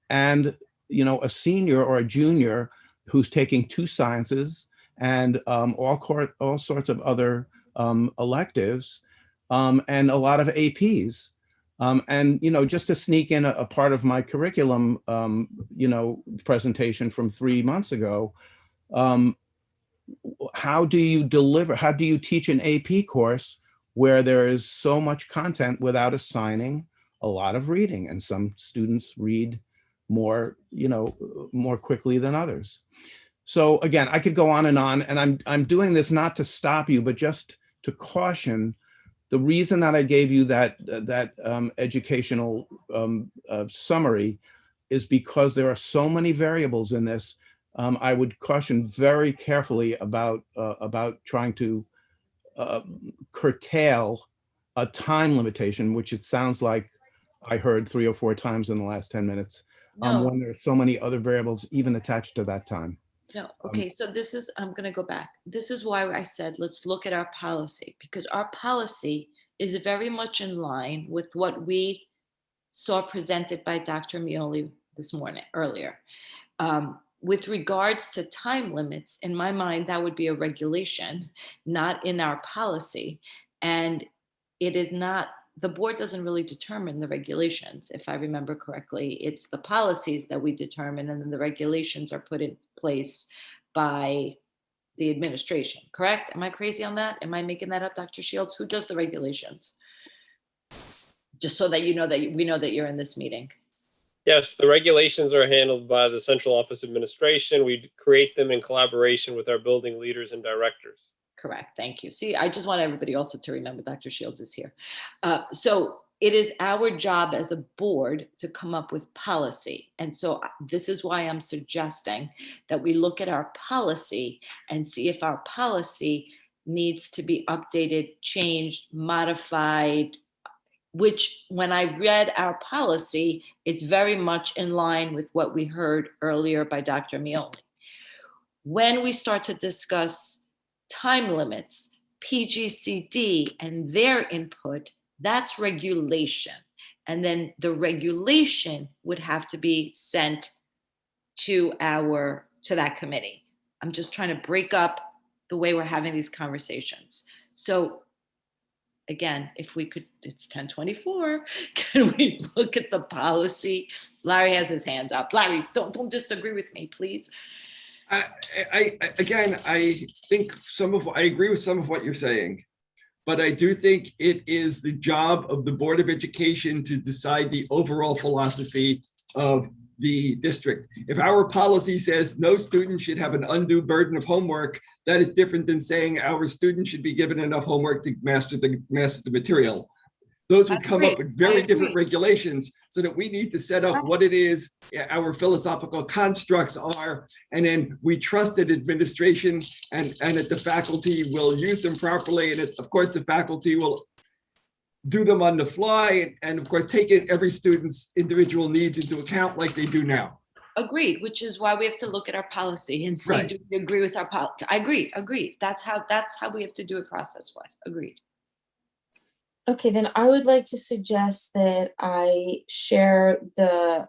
and a senior or a junior who's taking 2 sciences and all sorts of other electives, and a lot of APs. And just to sneak in a part of my curriculum, presentation from 3 months ago, how do you teach an AP course where there is so much content without assigning a lot of reading? And some students read more quickly than others. So again, I could go on, and I'm doing this not to stop you, but just to caution. The reason that I gave you that educational summary is because there are so many variables in this. I would caution very carefully about trying to curtail a time limitation, which it sounds like I heard 3 or 4 times in the last 10 minutes, No. when there are so many other variables even attached to that time. No, okay, so I'm gonna go back. This is why I said, let's look at our policy, because our policy is very much in line with what we saw presented by Dr. Mioli earlier. With regards to time limits, in my mind, that would be a regulation, not in our policy. And it is not, the board doesn't really determine the regulations, if I remember correctly. It's the policies that we determine, and then the regulations are put in place by the administration, correct? Am I crazy on that? Am I making that up, Dr. Shields? Who does the regulations? Just so that we know that you're in this meeting. Yes, the regulations are handled by the Central Office Administration. We create them in collaboration with our building leaders and directors. Correct. Thank you. See, I just want everybody also to remember Dr. Shields is here. So it is our job as a board to come up with policy. And so this is why I'm suggesting that we look at our policy and see if our policy needs to be updated, changed, modified, which when I read our policy, it's very much in line with what we heard earlier by Dr. Mioli. When we start to discuss time limits, PGCD and their input, that's regulation. And then the regulation would have to be sent to that committee. I'm just trying to break up the way we're having these conversations. So again, if we could, it's 10:24, can we look at the policy? Larry has his hands up. Larry, don't disagree with me, please. I think I agree with some of what you're saying, but I do think it is the job of the Board of Education to decide the overall philosophy of the district. If our policy says no student should have an undue burden of homework, that is different than saying our students should be given enough homework to master the material. Those would come up with very different regulations, so that we need to set up what it is our philosophical constructs are, and then we trust that administration and that the faculty will use them properly, and of course the faculty will do them on the fly, and of course take every student's individual needs into account like they do now. Agreed, which is why we have to look at our policy and see, Right. Do we agree with our policy? I agree. That's how we have to do it process-wise. Agreed. Okay, then I would like to suggest that I share the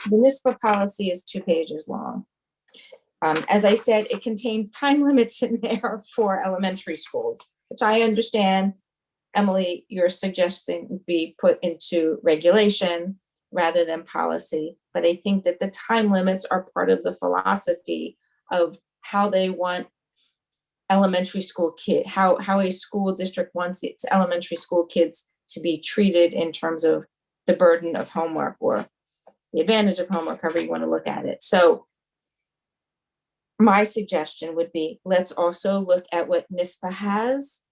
NISBA policy is 2 pages long. As I said, it contains time limits in there for elementary schools, which I understand, Emily, you're suggesting be put into regulation rather than policy. But I think that the time limits are part of the philosophy of how they want elementary school how a school district wants its elementary school kids to be treated in terms of the burden of homework or the advantage of homework, however you want to look at it. So my suggestion would be, let's also look at what NISBA has,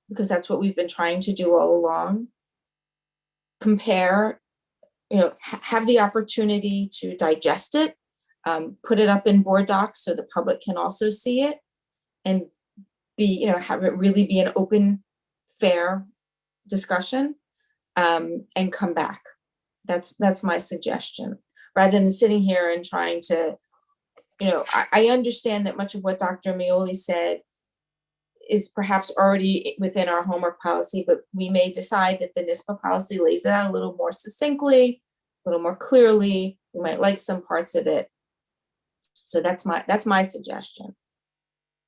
because that's what we've been trying to do all along. compare, have the opportunity to digest it, put it up in board docs so the public can also see it, and have it really be an open, fair discussion, and come back. That's my suggestion, rather than sitting here and trying to, I understand that much of what Dr. Mioli said is perhaps already within our homework policy, but we may decide that the NISBA policy lays it out a little more succinctly, a little more clearly. We might like some parts of it. So that's my suggestion.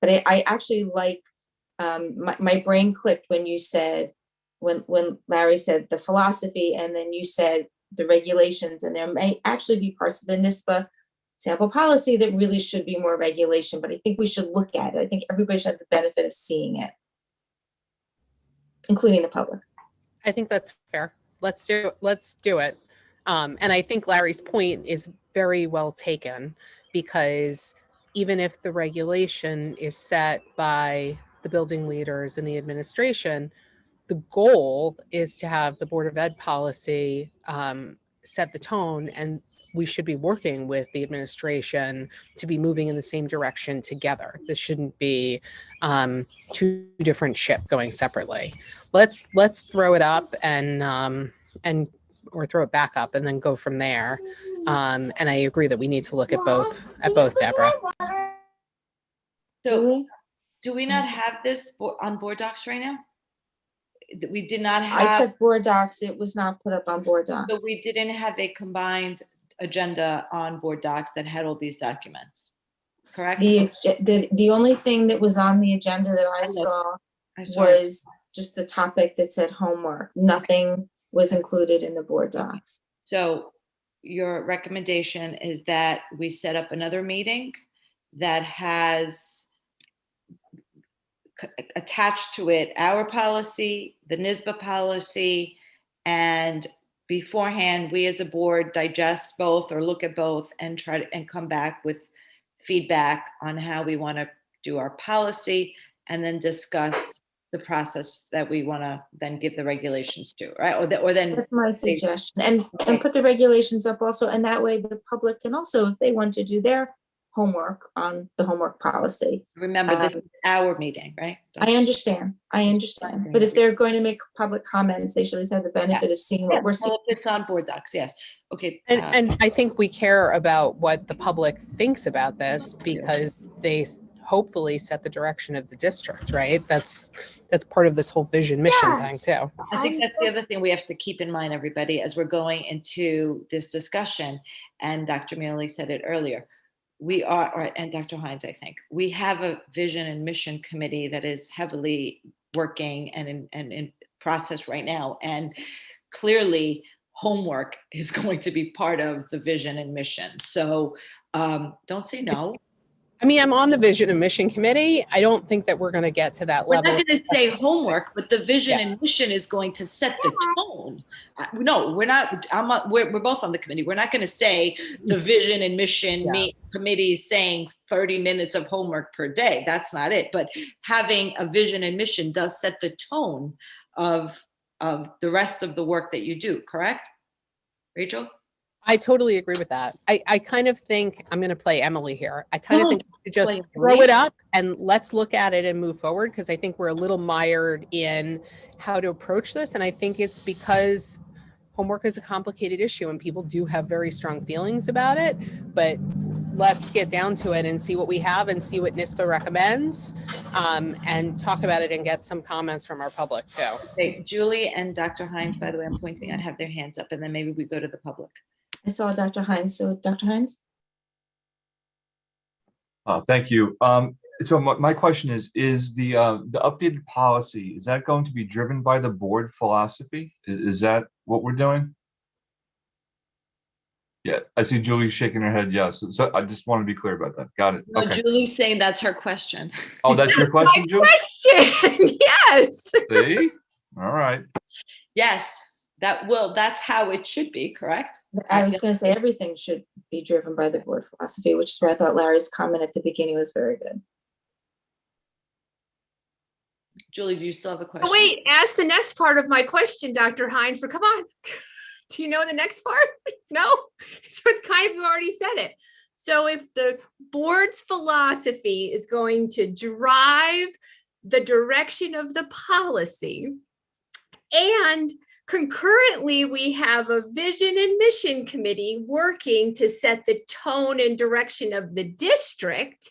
But I actually like, my brain clicked when you said, when Larry said the philosophy, and then you said the regulations, and there may actually be parts of the NISBA sample policy that really should be more regulation, but I think we should look at it. I think everybody should have the benefit of seeing it, including the public. I think that's fair. Let's do it. And I think Larry's point is very well taken, because even if the regulation is set by the building leaders and the administration, the goal is to have the Board of Ed policy set the tone, and we should be working with the administration to be moving in the same direction together. This shouldn't be two different ships going separately. Let's throw it up or throw it back up and then go from there. And I agree that we need to look at both, Deborah. So do we not have this on board docs right now? We did not have. I checked board docs. It was not put up on board docs. So we didn't have a combined agenda on board docs that had all these documents, correct? The only thing that was on the agenda that I saw was just the topic that said homework. Nothing was included in the board docs. So your recommendation is that we set up another meeting that has attached to it our policy, the NISBA policy, and beforehand we as a board digest both or look at both and try to come back with feedback on how we want to do our policy, and then discuss the process that we want to then give the regulations to, right? Or then that's my suggestion, and put the regulations up also, and that way the public can also, if they want to do their homework on the homework policy. Remember, this is our meeting, right? I understand. But if they're going to make public comments, they should at least have the benefit of seeing what we're seeing. Well, it's on board docs, yes. Okay. And I think we care about what the public thinks about this, because they hopefully set the direction of the district, right? That's part of this whole vision mission thing too. I think that's the other thing we have to keep in mind, everybody, as we're going into this discussion. And Dr. Mioli said it earlier. And Dr. Hines, I think, we have a vision and mission committee that is heavily working and in process right now. And clearly homework is going to be part of the vision and mission. So don't say no. I mean, I'm on the vision and mission committee. I don't think that we're going to get to that level. We're not going to say homework, but the vision and mission is going to set the tone. No, we're not. We're both on the committee. We're not going to say the vision and mission committee saying 30 minutes of homework per day. That's not it. But having a vision and mission does set the tone of the rest of the work that you do. Correct, Rachel? I totally agree with that. I kind of think, I'm going to play Emily here. I kind of think we should just throw it up and let's look at it and move forward, because I think we're a little mired in how to approach this. And I think it's because homework is a complicated issue and people do have very strong feelings about it. But let's get down to it and see what we have and see what NISBA recommends, and talk about it and get some comments from our public too. Okay, Julie and Dr. Hines, by the way, I'm pointing, I have their hands up, and then maybe we go to the public. I saw Dr. Hines. So Dr. Hines? Thank you. So my question is the updated policy, is that going to be driven by the board philosophy? Is that what we're doing? Yeah, I see Julie shaking her head yes. So I just want to be clear about that. Got it. No, okay. Julie's saying that's her question. Oh, that's your question, Julie? Question. Yes. See? All right. Yes. That's how it should be, correct? I was going to say everything should be driven by the board philosophy, which is where I thought Larry's comment at the beginning was very good. Julie, do you still have a question? Oh, wait, ask the next part of my question, Dr. Hines, for come on. Do you know the next part? No? So it's kind of, you already said it. So if the board's philosophy is going to drive the direction of the policy, and concurrently we have a vision and mission committee working to set the tone and direction of the district,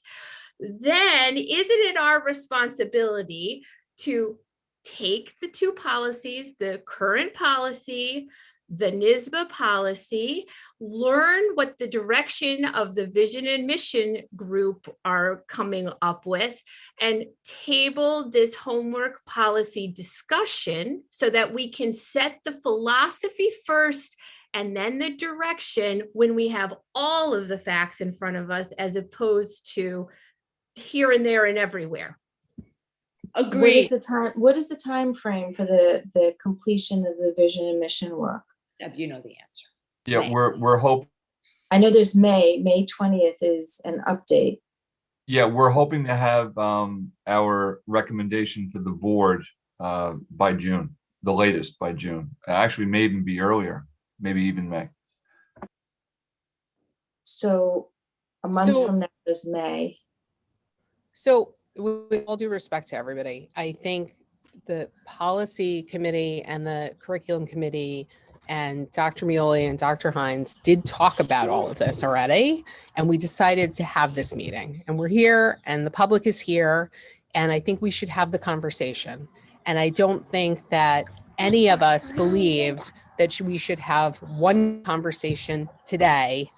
then isn't it our responsibility to take the two policies, the current policy, the NISBA policy, learn what the direction of the vision and mission group are coming up with, and table this homework policy discussion so that we can set the philosophy first and then the direction when we have all of the facts in front of us, as opposed to here and there and everywhere. Agree. What is the time frame for the completion of the vision and mission work? You know the answer. Yeah, Right. we're hoping. I know there's May 20th is an update. Yeah, we're hoping to have our recommendation to the board by June, the latest by June. Actually, may even be earlier, maybe even May. So a month from now is May. So with all due respect to everybody, I think the policy committee and the curriculum committee and Dr. Mioli and Dr. Hines did talk about all of this already. And we decided to have this meeting, and we're here and the public is here. And I think we should have the conversation. And I don't think that any of us believed that we should have one conversation today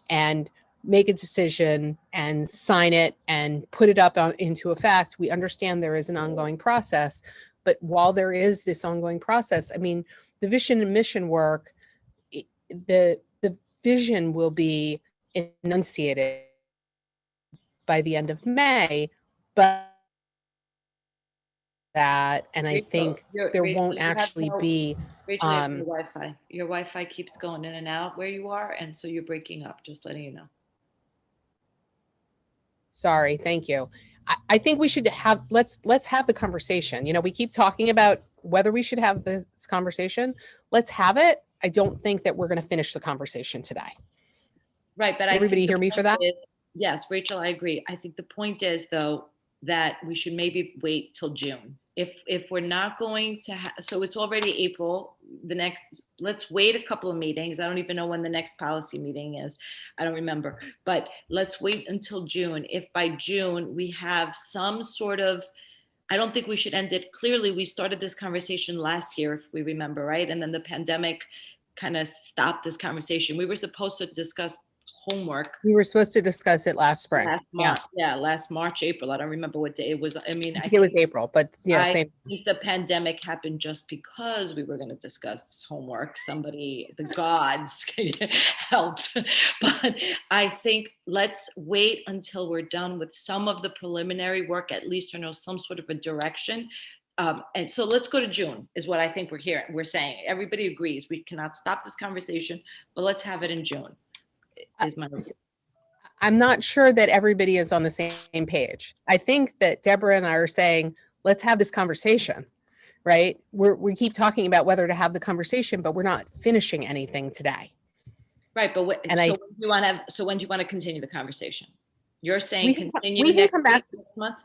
and make a decision and sign it and put it up into effect. We understand there is an ongoing process, but while there is this ongoing process, I mean, the vision and mission work, the vision will be enunciated by the end of May, but that, and I think there won't actually be. Rachel, you have your Wi-Fi. Your Wi-Fi keeps going in and out where you are, and so you're breaking up, just letting you know. Sorry, thank you. I think we should have, let's have the conversation. You know, we keep talking about whether we should have this conversation. Let's have it. I don't think that we're going to finish the conversation today. Right, but everybody hear me for that? Yes, Rachel, I agree. I think the point is, though, that we should maybe wait till June. If we're not going to so it's already April, let's wait a couple of meetings. I don't even know when the next policy meeting is. I don't remember, but let's wait until June. If by June we have some sort of, I don't think we should end it. Clearly, we started this conversation last year, if we remember, right? And then the pandemic kind of stopped this conversation. We were supposed to discuss homework. We were supposed to discuss it last spring. Last March, April. I don't remember what day it was. I mean, I think it was April, but yeah, same. I think the pandemic happened just because we were going to discuss homework. Somebody, the gods helped. But I think let's wait until we're done with some of the preliminary work, at least to know some sort of a direction. And so let's go to June is what I think we're hearing. We're saying everybody agrees we cannot stop this conversation, but let's have it in June. I'm not sure that everybody is on the same page. I think that Deborah and I are saying, let's have this conversation, right? We keep talking about whether to have the conversation, but we're not finishing anything today. Right, but when do you want to continue the conversation? You're saying we can come back next month?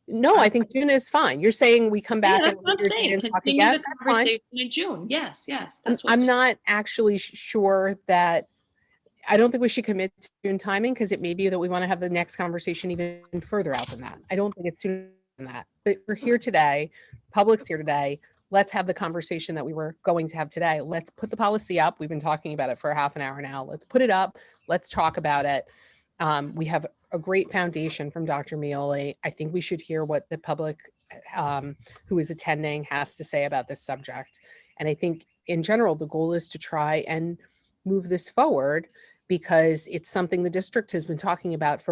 No, I think June is fine. You're saying we come back and talk again. The conversation in June. Yes. That's what I'm not actually sure that. I don't think we should commit to June timing, because it may be that we want to have the next conversation even further out than that. I don't think it's sooner than that. But we're here today. Public's here today. Let's have the conversation that we were going to have today. Let's put the policy up. We've been talking about it for a half an hour now. Let's put it up. Let's talk about it. We have a great foundation from Dr. Mioli. I think we should hear what the public who is attending has to say about this subject. And I think in general, the goal is to try and move this forward, because it's something the district has been talking about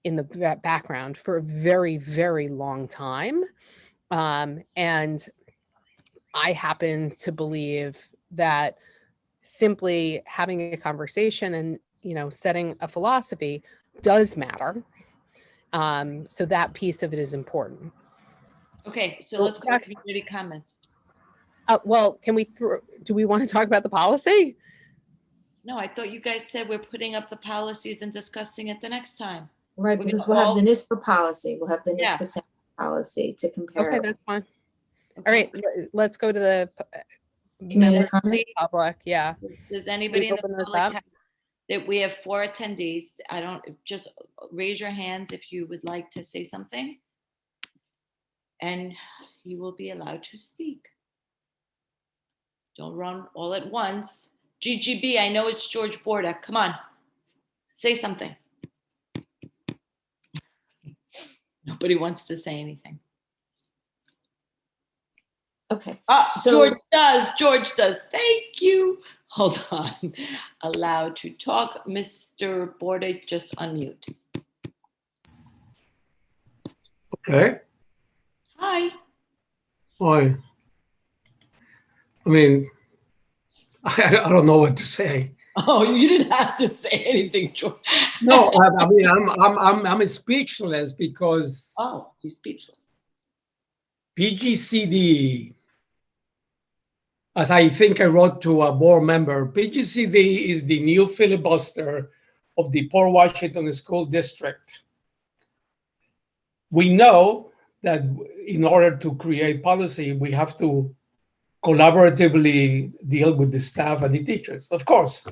in the background for a very, very long time. And I happen to believe that simply having a conversation and, setting a philosophy does matter. So that piece of it is important. Okay, so Well, let's go to community comments. Well, do we want to talk about the policy? No, I thought you guys said we're putting up the policies and discussing it the next time. Right, We're because gonna we'll have the all- NISBA policy, we'll have the Yeah. NISBA sample policy to compare. Okay, it. that's fine. All Okay. right, let's go to the Community members of comment? the public. Yeah. Does anybody in the open this public up? have, that we have 4 attendees. I don't, just raise your hands if you would like to say something. And you will be allowed to speak. Don't run all at once. GGB, I know it's George Borda. Come on, say something. Nobody wants to say anything. Okay, Ah, So- George does. Thank you. Hold on. Allowed to talk. Mr. Borda, just unmute. Okay. Hi. Hi. I mean, I don't know what to say. Oh, you didn't have to say anything, George. No, I mean, I'm speechless because Oh, he's speechless. PGCD, as I think I wrote to a board member, PGCD is the new filibuster of the Port Washington School District. We know that in order to create policy, we have to collaboratively deal with the staff and the teachers, of course.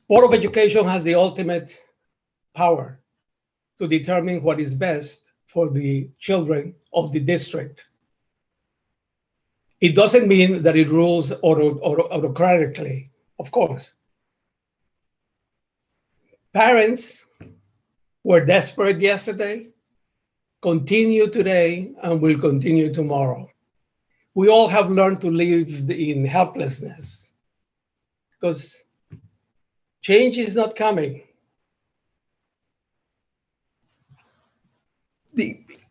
Board of Education has the ultimate power to determine what is best for the children of the district. It doesn't mean that it rules autocratically, of course. Parents were desperate yesterday, continue today, and will continue tomorrow. We all have learned to live in helplessness because change is not coming.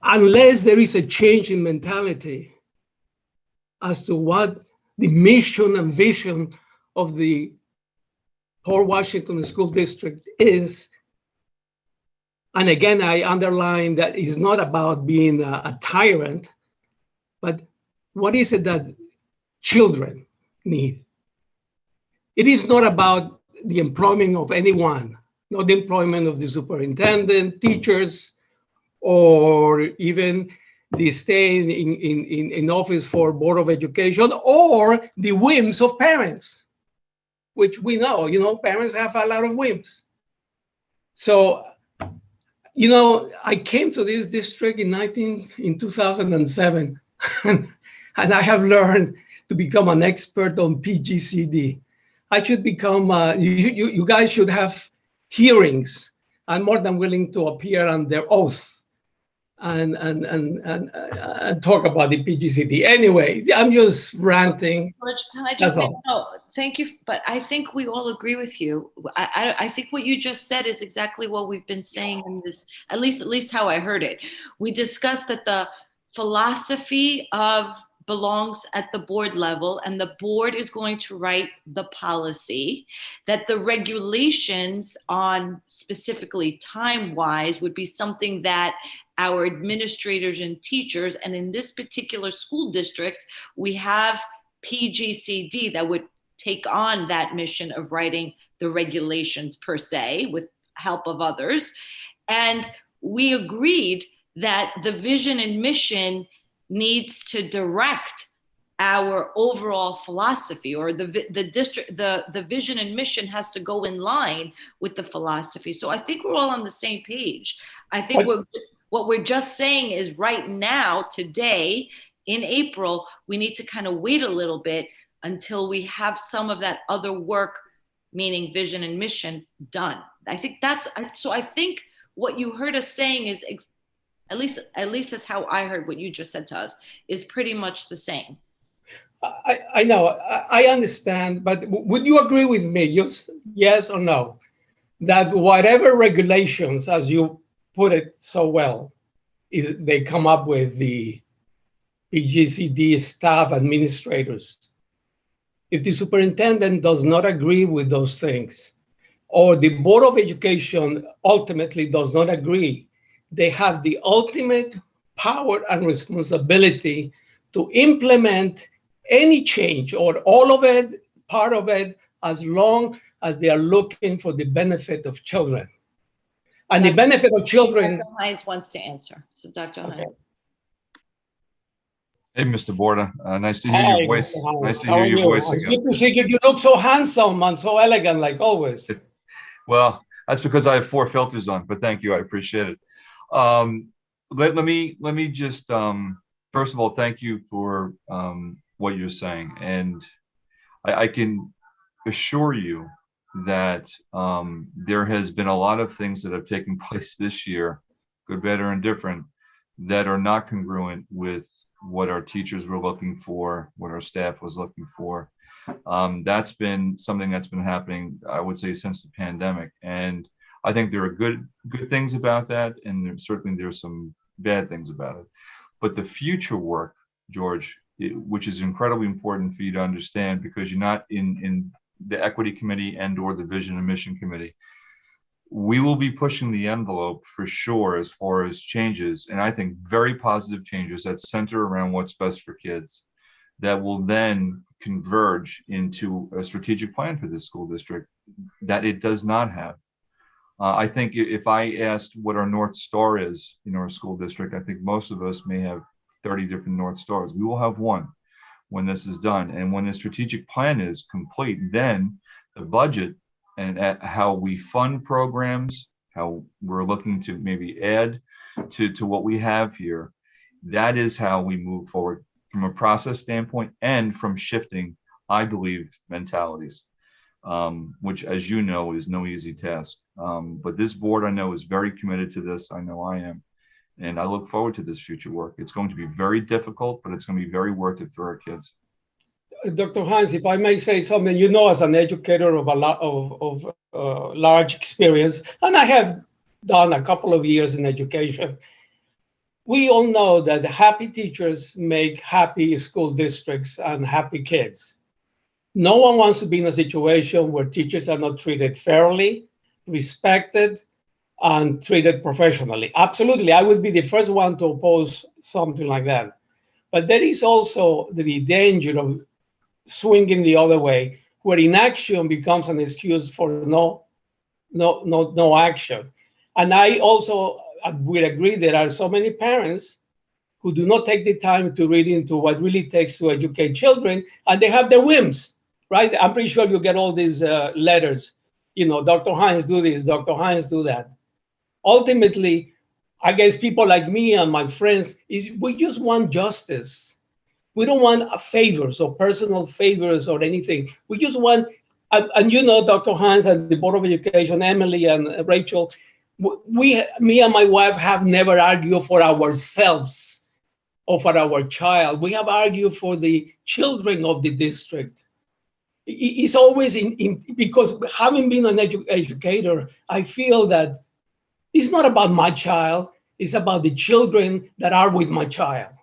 Unless there is a change in mentality as to what the mission and vision of the Port Washington School District is. And again, I underline that it's not about being a tyrant, but what is it that children need? It is not about the employment of anyone, not the employment of the superintendent, teachers, or even the stay in office for Board of Education, or the whims of parents, which we know, parents have a lot of whims. So, I came to this district in 2007, and I have learned to become an expert on PGCD. I should become, you guys should have hearings. I'm more than willing to appear under oath and talk about the PGCD. Anyway, I'm just ranting. George, can I just That's say, all. no, thank you, but I think we all agree with you. I think what you just said is exactly what we've been saying in this, at least how I heard it. We discussed that the philosophy belongs at the board level, and the board is going to write the policy, that the regulations on specifically time-wise would be something that our administrators and teachers, and in this particular school district, we have PGCD that would take on that mission of writing the regulations per se with help of others. And we agreed that the vision and mission needs to direct our overall philosophy, or the vision and mission has to go in line with the philosophy. So I think we're all on the same page. I think what we're just saying is right now, today, in April, we need to kind of wait a little bit until we have some of that other work, meaning vision and mission, done. I think I think what you heard us saying is, at least that's how I heard what you just said to us, is pretty much the same. I know, I understand, but would you agree with me, just yes or no, that whatever regulations, as you put it so well, is they come up with the PGCD staff administrators. If the superintendent does not agree with those things, or the Board of Education ultimately does not agree they have the ultimate power and responsibility to implement any change or all of it, part of it, as long as they are looking for the benefit of children. And the benefit of children. Dr. Hines wants to answer. So Dr. Okay. Hines. Hey, Mr. Borda, nice to hear Hi, your voice. Mr. Hines. Nice to How hear are your you? voice It's again. good to see you. You look so handsome and so elegant, like always. Well, that's because I have 4 filters on, but thank you. I appreciate it. Let me just, first of all, thank you for what you're saying. And I can assure you that there has been a lot of things that have taken place this year, good, bad, or indifferent, that are not congruent with what our teachers were looking for, what our staff was looking for. That's been something that's been happening, I would say, since the pandemic. And I think there are good things about that, and there's some bad things about it. But the future work, George, which is incredibly important for you to understand, because you're not in the equity committee and or the vision and mission committee, we will be pushing the envelope for sure as far as changes, and I think very positive changes that center around what's best for kids, that will then converge into a strategic plan for this school district that it does not have. I think if I asked what our North Star is in our school district, I think most of us may have 30 different North Stars. We will have one when this is done. And when the strategic plan is complete, then the budget and how we fund programs, how we're looking to maybe add to what we have here, that is how we move forward from a process standpoint and from shifting, I believe, mentalities, which, as you know, is no easy task. But this board, I know, is very committed to this. I know I am. And I look forward to this future work. It's going to be very difficult, but it's going to be very worth it for our kids. Dr. Hines, if I may say something, you know, as an educator of large experience, and I have done a couple of years in education, we all know that happy teachers make happy school districts and happy kids. No one wants to be in a situation where teachers are not treated fairly, respected, and treated professionally. Absolutely, I would be the first one to oppose something like that. But there is also the danger of swinging the other way, where inaction becomes an excuse for no action. And I also would agree there are so many parents who do not take the time to read into what really takes to educate children, and they have their whims, right? I'm pretty sure you get all these letters, you know, Dr. Hines do this, Dr. Hines do that. Ultimately, I guess people like me and my friends, we just want justice. We don't want favors or personal favors or anything. We just want, and you know, Dr. Hines and the Board of Education, Emily and Rachel, me and my wife have never argued for ourselves or for our child. We have argued for the children of the district. It's always because having been an educator, I feel that it's not about my child, it's about the children that are with my child.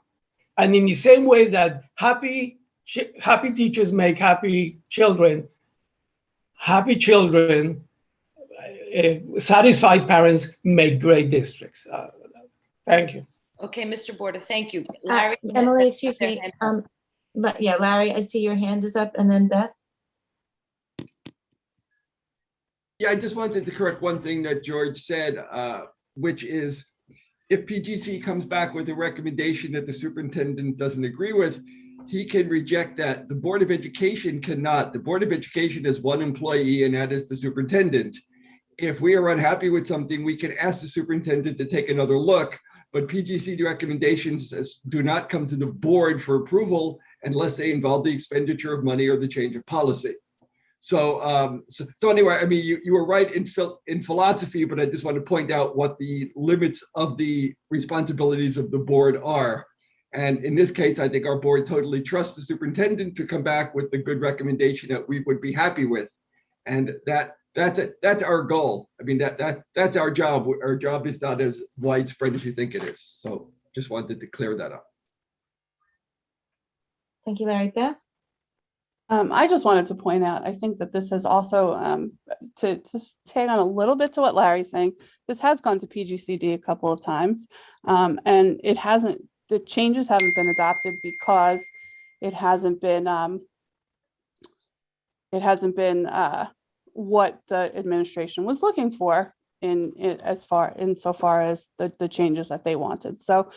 And in the same way that happy teachers make happy children, satisfied parents make great districts. Thank you. Okay, Mr. Borda, thank you. Larry. Emily, excuse me. Yeah, Larry, I see your hand is up, and then Beth. Yeah, I just wanted to correct one thing that George said, which is if PGC comes back with a recommendation that the superintendent doesn't agree with, he can reject that. The Board of Education cannot. The Board of Education has one employee, and that is the superintendent. If we are unhappy with something, we can ask the superintendent to take another look, but PGCD recommendations do not come to the board for approval unless they involve the expenditure of money or the change of policy. So anyway, I mean, you were right in philosophy, but I just want to point out what the limits of the responsibilities of the board are. And in this case, I think our board totally trusts the superintendent to come back with the good recommendation that we would be happy with. And that's our goal. I mean, that's our job. Our job is not as widespread as you think it is. So just wanted to clear that up. Thank you, Larry. Beth? I just wanted to point out, I think that this has also, to tag on a little bit to what Larry's saying, this has gone to PGCD a couple of times. And it hasn't, the changes haven't been adopted because it hasn't been what the administration was looking for insofar as the changes that they wanted. So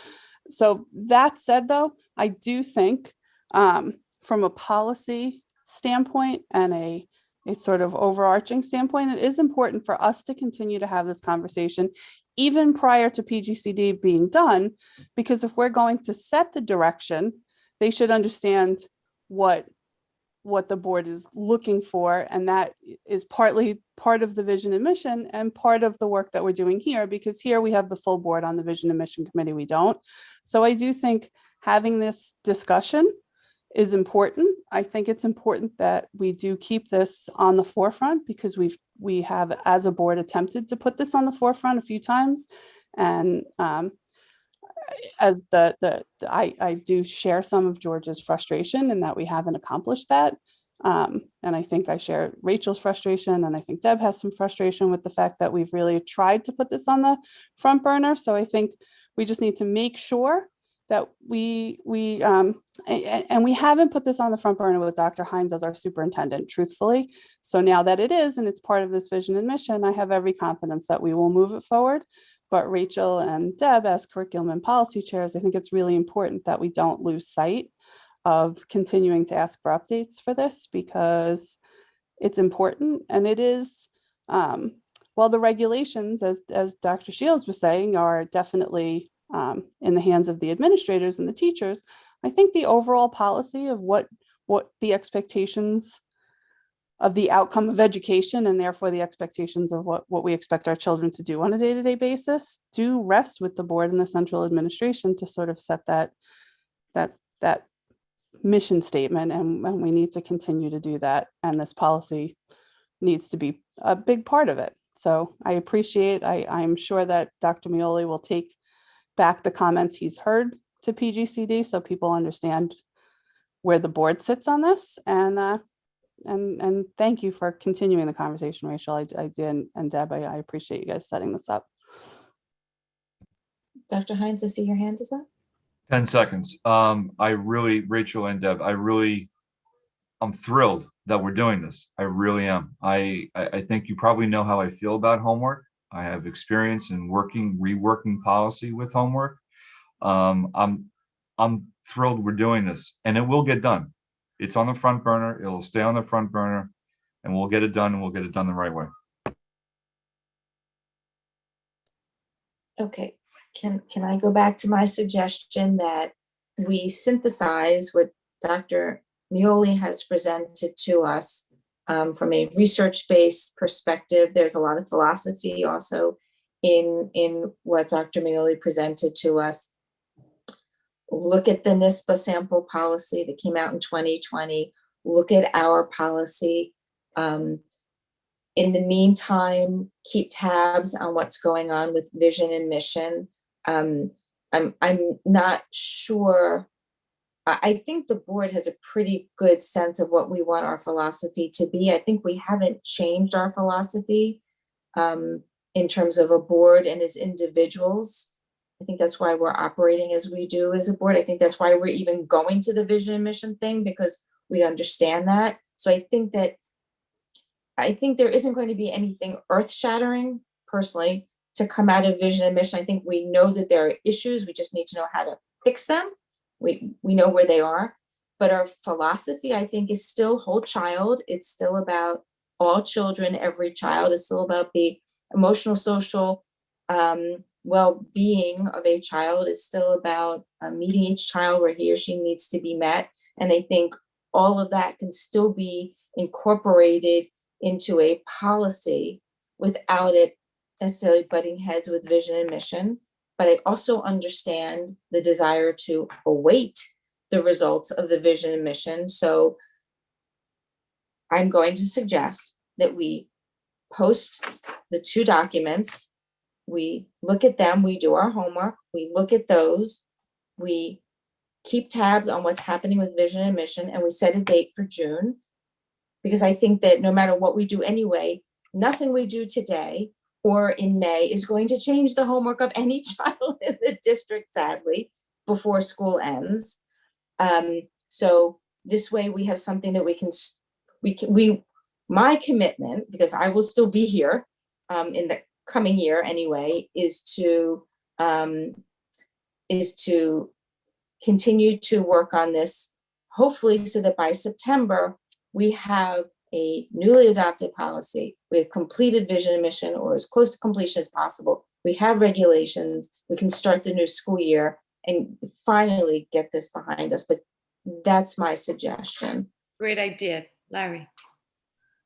that said, though, I do think from a policy standpoint and a sort of overarching standpoint, it is important for us to continue to have this conversation even prior to PGCD being done, because if we're going to set the direction, they should understand what the board is looking for. And that is partly part of the vision and mission and part of the work that we're doing here, because here we have the full board on the vision and mission committee, we don't. So I do think having this discussion is important. I think it's important that we do keep this on the forefront, because we have as a board attempted to put this on the forefront a few times. And as I do share some of George's frustration in that we haven't accomplished that. And I think I share Rachel's frustration, and I think Deb has some frustration with the fact that we've really tried to put this on the front burner. So I think we just need to make sure that we haven't put this on the front burner with Dr. Hines as our superintendent, truthfully. So now that it is, and it's part of this vision and mission, I have every confidence that we will move it forward. But Rachel and Deb, as curriculum and policy chairs, I think it's really important that we don't lose sight of continuing to ask for updates for this, because it's important. And it is, while the regulations, as Dr. Shields was saying, are definitely in the hands of the administrators and the teachers, I think the overall policy of what the expectations of the outcome of education, and therefore the expectations of what we expect our children to do on a day-to-day basis, do rest with the board and the central administration to sort of set that mission statement. And we need to continue to do that. And this policy needs to be a big part of it. So I appreciate, I'm sure that Dr. Mioli will take back the comments he's heard to PGCD, so people understand where the board sits on this. And thank you for continuing the conversation, Rachel. I did, and Deb, I appreciate you guys setting this up. Dr. Hines, I see your hand is up. 10 seconds. Rachel and Deb, I'm thrilled that we're doing this. I really am. I think you probably know how I feel about homework. I have experience in reworking policy with homework. I'm thrilled we're doing this, and it will get done. It's on the front burner. It'll stay on the front burner, and we'll get it done, and we'll get it done the right way. Okay, can I go back to my suggestion that we synthesize what Dr. Mioli has presented to us from a research-based perspective. There's a lot of philosophy also in what Dr. Mioli presented to us. Look at the NISBA sample policy that came out in 2020. Look at our policy. In the meantime, keep tabs on what's going on with vision and mission. I'm not sure. I think the board has a pretty good sense of what we want our philosophy to be. I think we haven't changed our philosophy in terms of a board and as individuals. I think that's why we're operating as we do as a board. I think that's why we're even going to the vision and mission thing, because we understand that. So I think there isn't going to be anything earth-shattering, personally, to come out of vision and mission. I think we know that there are issues. We just need to know how to fix them. We know where they are. But our philosophy, I think, is still whole child. It's still about all children, every child. It's still about the emotional, social well-being of a child. Is still about meeting each child where he or she needs to be met. And I think all of that can still be incorporated into a policy without it necessarily butting heads with vision and mission. But I also understand the desire to await the results of the vision and mission. So I'm going to suggest that we post the two documents. We look at them, we do our homework, we look at those, we keep tabs on what's happening with vision and mission, and we set a date for June. Because I think that no matter what we do anyway, nothing we do today or in May is going to change the homework of any child in the district, sadly, before school ends. So this way we have something that my commitment, because I will still be here in the coming year anyway, is to continue to work on this, hopefully so that by September, we have a newly adopted policy. We have completed vision and mission, or as close to completion as possible. We have regulations. We can start the new school year and finally get this behind us. But that's my suggestion. Great idea, Larry.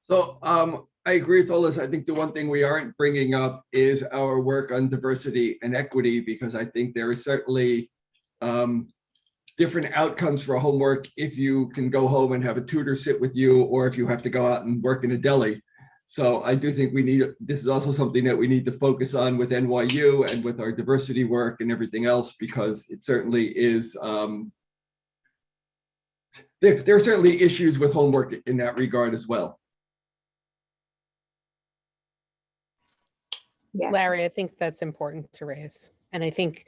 So I agree with all this. I think the one thing we aren't bringing up is our work on diversity and equity, because I think there is certainly different outcomes for homework if you can go home and have a tutor sit with you, or if you have to go out and work in a deli. So I do think this is also something that we need to focus on with NYU and with our diversity work and everything else, because it certainly is, there are certainly issues with homework in that regard as well. Yes. Larry, I think that's important to raise. And I think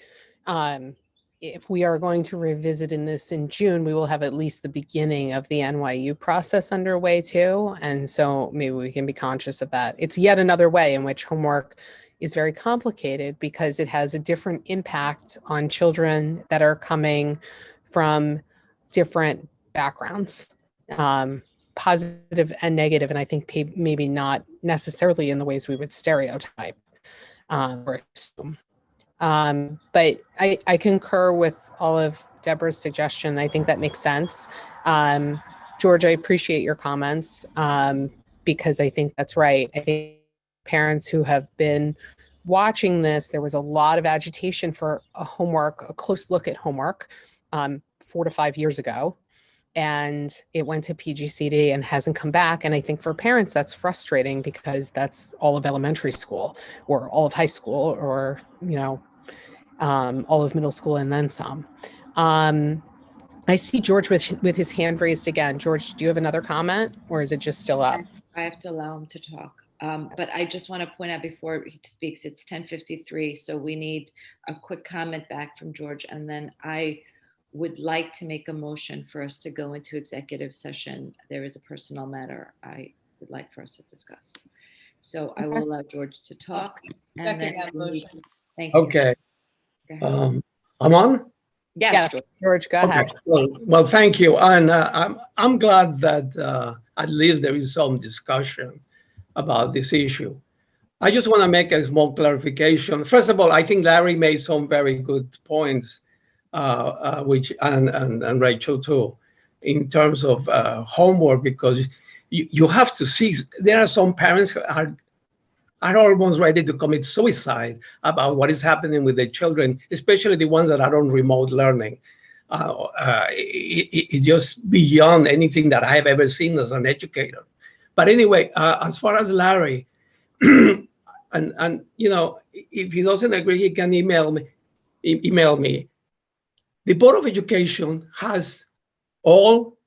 if we are going to revisit this in June, we will have at least the beginning of the NYU process underway too. And so maybe we can be conscious of that. It's yet another way in which homework is very complicated, because it has a different impact on children that are coming from different backgrounds, positive and negative. And I think maybe not necessarily in the ways we would stereotype or assume. But I concur with all of Deborah's suggestion. I think that makes sense. George, I appreciate your comments because I think that's right. I think parents who have been watching this, there was a lot of agitation for a close look at homework 4 to 5 years ago. And it went to PGCD and hasn't come back. And I think for parents, that's frustrating, because that's all of elementary school or all of high school, or, all of middle school and then some. I see George with his hand raised again. George, do you have another comment, or is it just still up? I have to allow him to talk. But I just want to point out before he speaks, it's 10:53. So we need a quick comment back from George. And then I would like to make a motion for us to go into executive session. There is a personal matter I would like for us to discuss. So I will allow George to talk. And then thank you. Okay. I'm on? Yes, Yeah, George. George, go ahead. Well, thank you. And I'm glad that at least there is some discussion about this issue. I just want to make a small clarification. First of all, I think Larry made some very good points, which and Rachel too, in terms of homework, because you have to see there are some parents who are almost ready to commit suicide about what is happening with their children, especially the ones that are on remote learning. It's just beyond anything that I have ever seen as an educator. But anyway, as far as Larry, and if he doesn't agree, he can email me. The Board of Education has all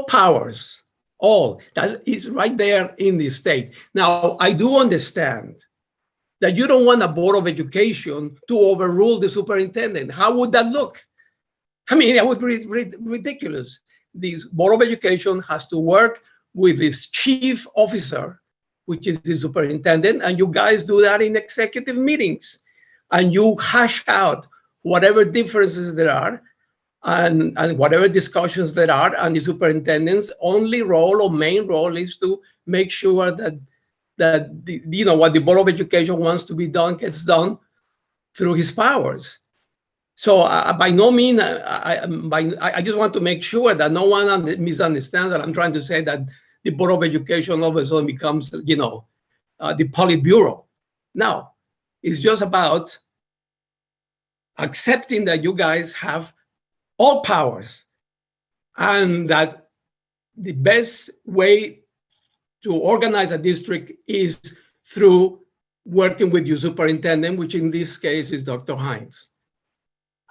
powers. All that is right there in the state. Now, I do understand that you don't want a Board of Education to overrule the superintendent. How would that look? I mean, that would be ridiculous. The Board of Education has to work with its chief officer, which is the superintendent, and you guys do that in executive meetings, and you hash out whatever differences there are, and whatever discussions there are, and the superintendent's only role or main role is to make sure that what the Board of Education wants to be done gets done through his powers. So by no means, I just want to make sure that no one misunderstands that I'm trying to say that the Board of Education all of a sudden becomes, the Politburo. No, it's just about accepting that you guys have all powers, and that the best way to organize a district is through working with your superintendent, which in this case is Dr. Hines.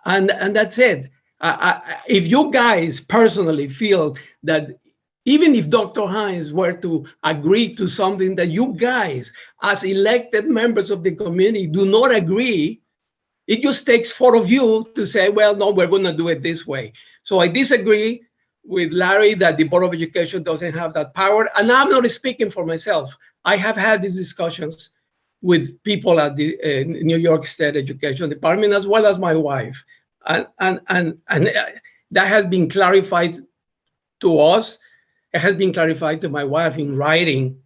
And that's it. if you guys personally feel that even if Dr. Hines were to agree to something that you guys, as elected members of the community, do not agree, it just takes 4 of you to say, well, no, we're going to do it this way. So I disagree with Larry that the Board of Education doesn't have that power. And I'm not speaking for myself. I have had these discussions with people at the New York State Education Department, as well as my wife. And that has been clarified to us. It has been clarified to my wife in writing.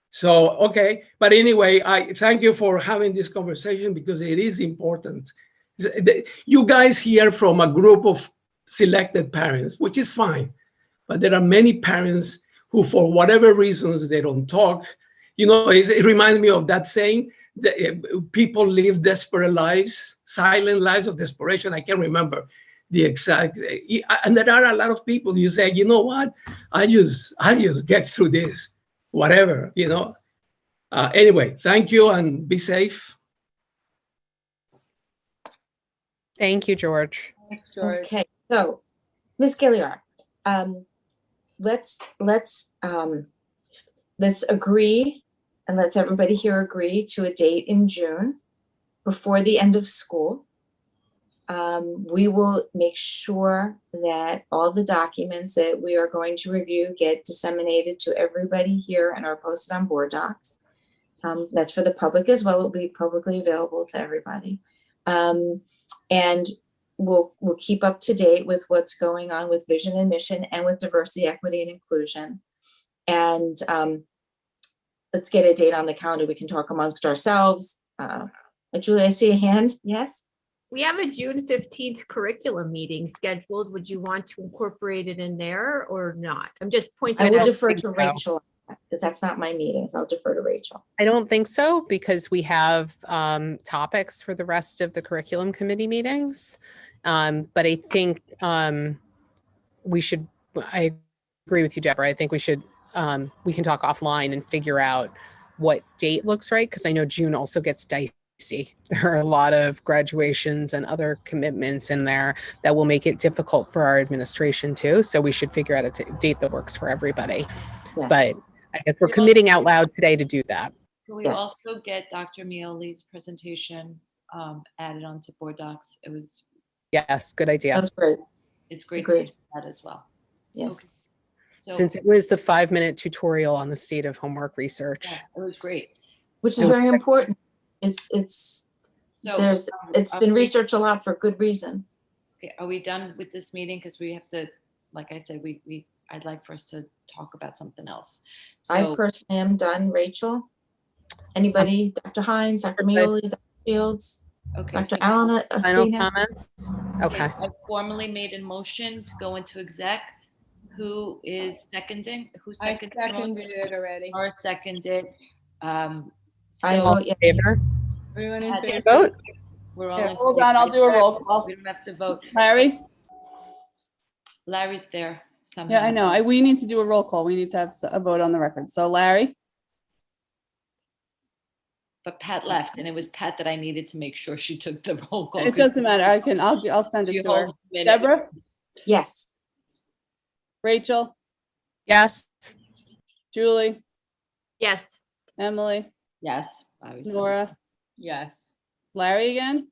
So, okay. But anyway, I thank you for having this conversation because it is important. You guys hear from a group of selected parents, which is fine. But there are many parents who, for whatever reasons, they don't talk. You know, it reminds me of that saying, that people live desperate lives, silent lives of desperation. I can't remember the exact, and there are a lot of people you say, you know what, I just get through this, whatever, you know. Anyway, thank you and be safe. Thank you, George. Thanks, George. Okay, so Ms. Gilliard, let's agree, and let's everybody here agree to a date in June before the end of school. We will make sure that all the documents that we are going to review get disseminated to everybody here and are posted on board docs. That's for the public as well. It will be publicly available to everybody. And we'll keep up to date with what's going on with vision and mission and with diversity, equity, and inclusion. And let's get a date on the calendar. We can talk amongst ourselves. Julie, I see a hand. Yes? We have a June 15th curriculum meeting scheduled. Would you want to incorporate it in there or not? I'm just pointing I will out. defer to Rachel because that's not my meeting. So I'll defer to Rachel. I don't think so because we have topics for the rest of the curriculum committee meetings. But I think we should, I agree with you, Deborah. I think we should, we can talk offline and figure out what date looks right. Because I know June also gets dicey. There are a lot of graduations and other commitments in there that will make it difficult for our administration too. So we should figure out a date that works for everybody. Yes. But I guess we're committing out loud today to do that. Can we Yes. also get Dr. Mioli's presentation added onto board docs? It was, Yes, good idea. That's great. it's great Agreed. to do that as well. Yes. Okay. So, Since it was the 5-minute tutorial on the state of homework research. yeah, it was great. Which is very important. It's So, it's are been we- researched a lot for good reason. Okay, are we done with this meeting? Because we have to, like I said, I'd like for us to talk about something else. I So, personally am done. Rachel? Anybody? Dr. Hines, Dr. Mioli, Dr. Shields, okay. Dr. so Allen? Final comments? Okay. I formally made a motion to go into exec. Who is seconding? Who I seconded? seconded it already. Or seconded. I So All vote in yes. favor? Everyone in Had to favor? Vote? we're all Yeah, in hold favor. on, I'll do a roll call. We don't have to vote. Larry? Larry's there somehow. Yeah, I know. We need to do a roll call. We need to have a vote on the record. So Larry? But Pat left, and it was Pat that I needed to make sure she took the roll call. It doesn't matter. I'll send it You to her. hold a minute. Deborah? Yes. Rachel? Yes. Julie? Yes. Emily? Yes. Larry says. Nora? Yes. Larry again?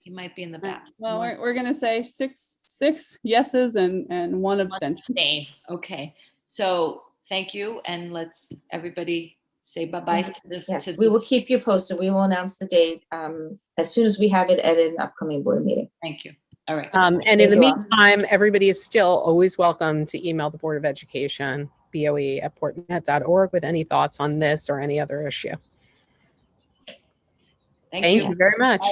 He might be in the back. Well, we're gonna say six yeses and one abstention. Abstain. Okay, so thank you, and let's everybody say bye-bye to this. Yes, to we will this- keep you posted. We will announce the date as soon as we have it at an upcoming board meeting. Thank you. All right. And in Thank the you all. meantime, everybody is still always welcome to email the Board of Education, BOE@portnet.org, with any thoughts on this or any other issue. Thank Thank you. you very much.